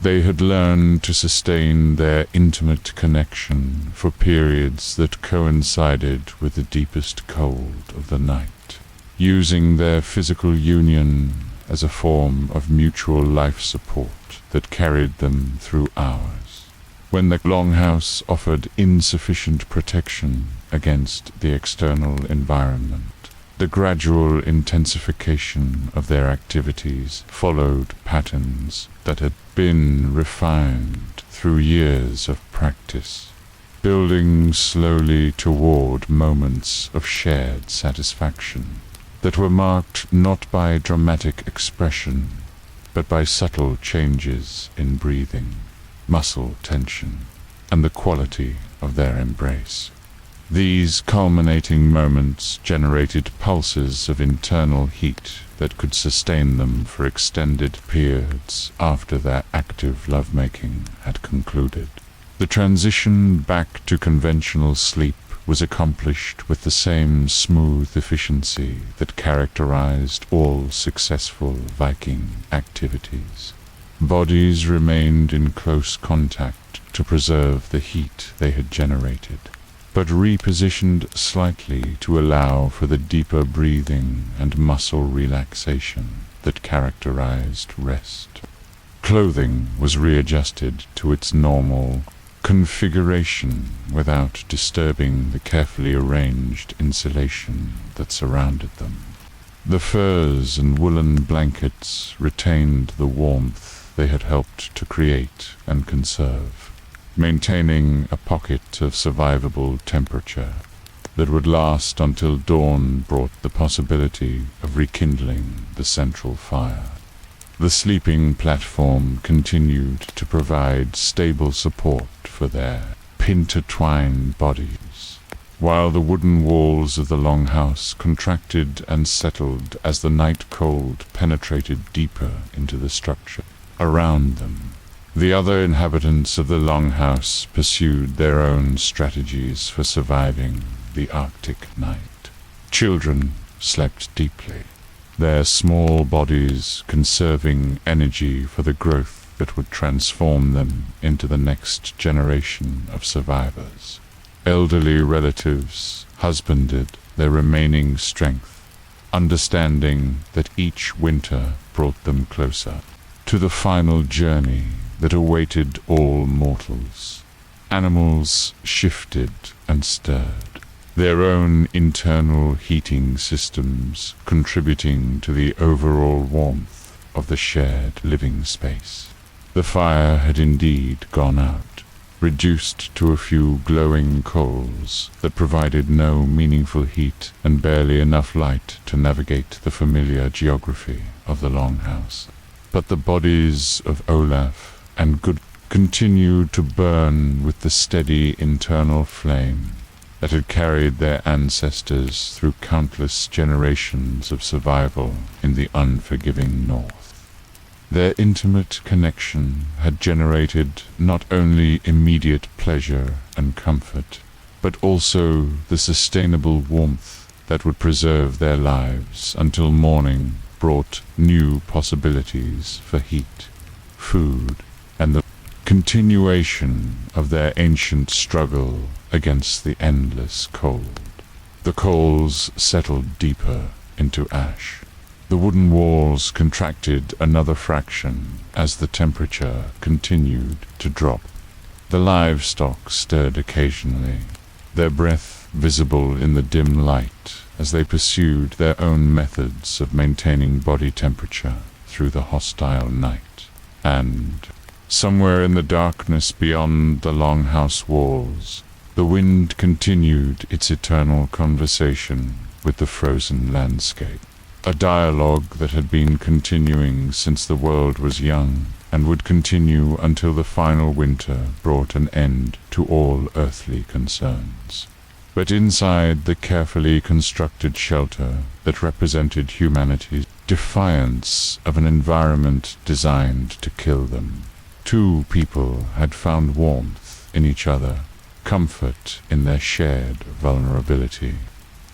They had learned to sustain their intimate connection for periods that coincided with the deepest cold of the night, using their physical union as a form of mutual life support that carried them through hours. When the longhouse offered insufficient protection against the external environment, the gradual intensification of their activities followed patterns that had been refined through years of practice, building slowly toward moments of shared satisfaction that were marked not by dramatic expression, but by subtle changes in breathing, muscle tension, and the quality of their embrace. These culminating moments generated pulses of internal heat that could sustain them for extended periods after their active lovemaking had concluded. The transition back to conventional sleep was accomplished with the same smooth efficiency that characterized all successful Viking activities. Bodies remained in close contact to preserve the heat they had generated, but repositioned slightly to allow for the deeper breathing and muscle relaxation that characterized rest. Clothing was readjusted to its normal configuration without disturbing the carefully arranged insulation that surrounded them. The furs and woolen blankets retained the warmth they had helped to create and conserve, maintaining a pocket of survivable temperature that would last until dawn brought the possibility of rekindling the central fire. The sleeping platform continued to provide stable support for their intertwined bodies, while the wooden walls of the longhouse contracted and settled as the night cold penetrated deeper into the structure around them. The other inhabitants of the longhouse pursued their own strategies for surviving the Arctic night. Children slept deeply, their small bodies conserving energy for the growth that would transform them into the next generation of survivors. Elderly relatives husbanded their remaining strength, understanding that each winter brought them closer to the final journey that awaited all mortals. Animals shifted and stirred, their own internal heating systems contributing to the overall warmth of the shared living space. The fire had indeed gone out, reduced to a few glowing coals that provided no meaningful heat and barely enough light to navigate the familiar geography of the longhouse. But the bodies of Olaf and Gud continued to burn with the steady internal flame that had carried their ancestors through countless generations of survival in the unforgiving north. Their intimate connection had generated not only immediate pleasure and comfort, but also the sustainable warmth that would preserve their lives until morning brought new possibilities for heat, food, and the continuation of their ancient struggle against the endless cold. The coals settled deeper into ash. The wooden walls contracted another fraction as the temperature continued to drop. The livestock stirred occasionally, their breath visible in the dim light as they pursued their own methods of maintaining body temperature through the hostile night. And somewhere in the darkness beyond the longhouse walls, the wind continued its eternal conversation with the frozen landscape. A dialogue that had been continuing since the world was young, and would continue until the final winter brought an end to all earthly concerns. But inside the carefully constructed shelter that represented humanity's defiance of an environment designed to kill them, two people had found warmth in each other, comfort in their shared vulnerability,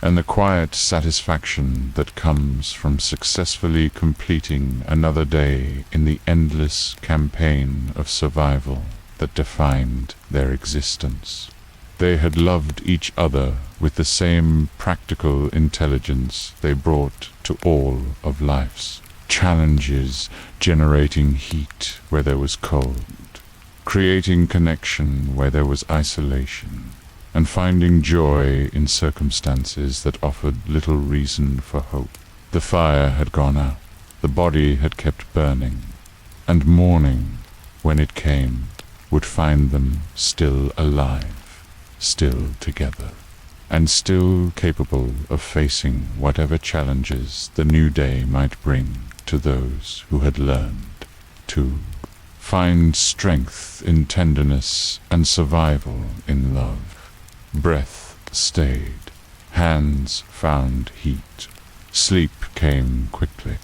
and the quiet satisfaction that comes from successfully completing another day in the endless campaign of survival that defined their existence. They had loved each other with the same practical intelligence they brought to all of life's challenges, generating heat where there was cold, creating connection where there was isolation, and finding joy in circumstances that offered little reason for hope. The fire had gone out, the body had kept burning, and morning, when it came, would find them still alive, still together, and still capable of facing whatever challenges the new day might bring to those who had learned to find strength in tenderness and survival in love. Breath stayed, hands found heat, sleep came quickly.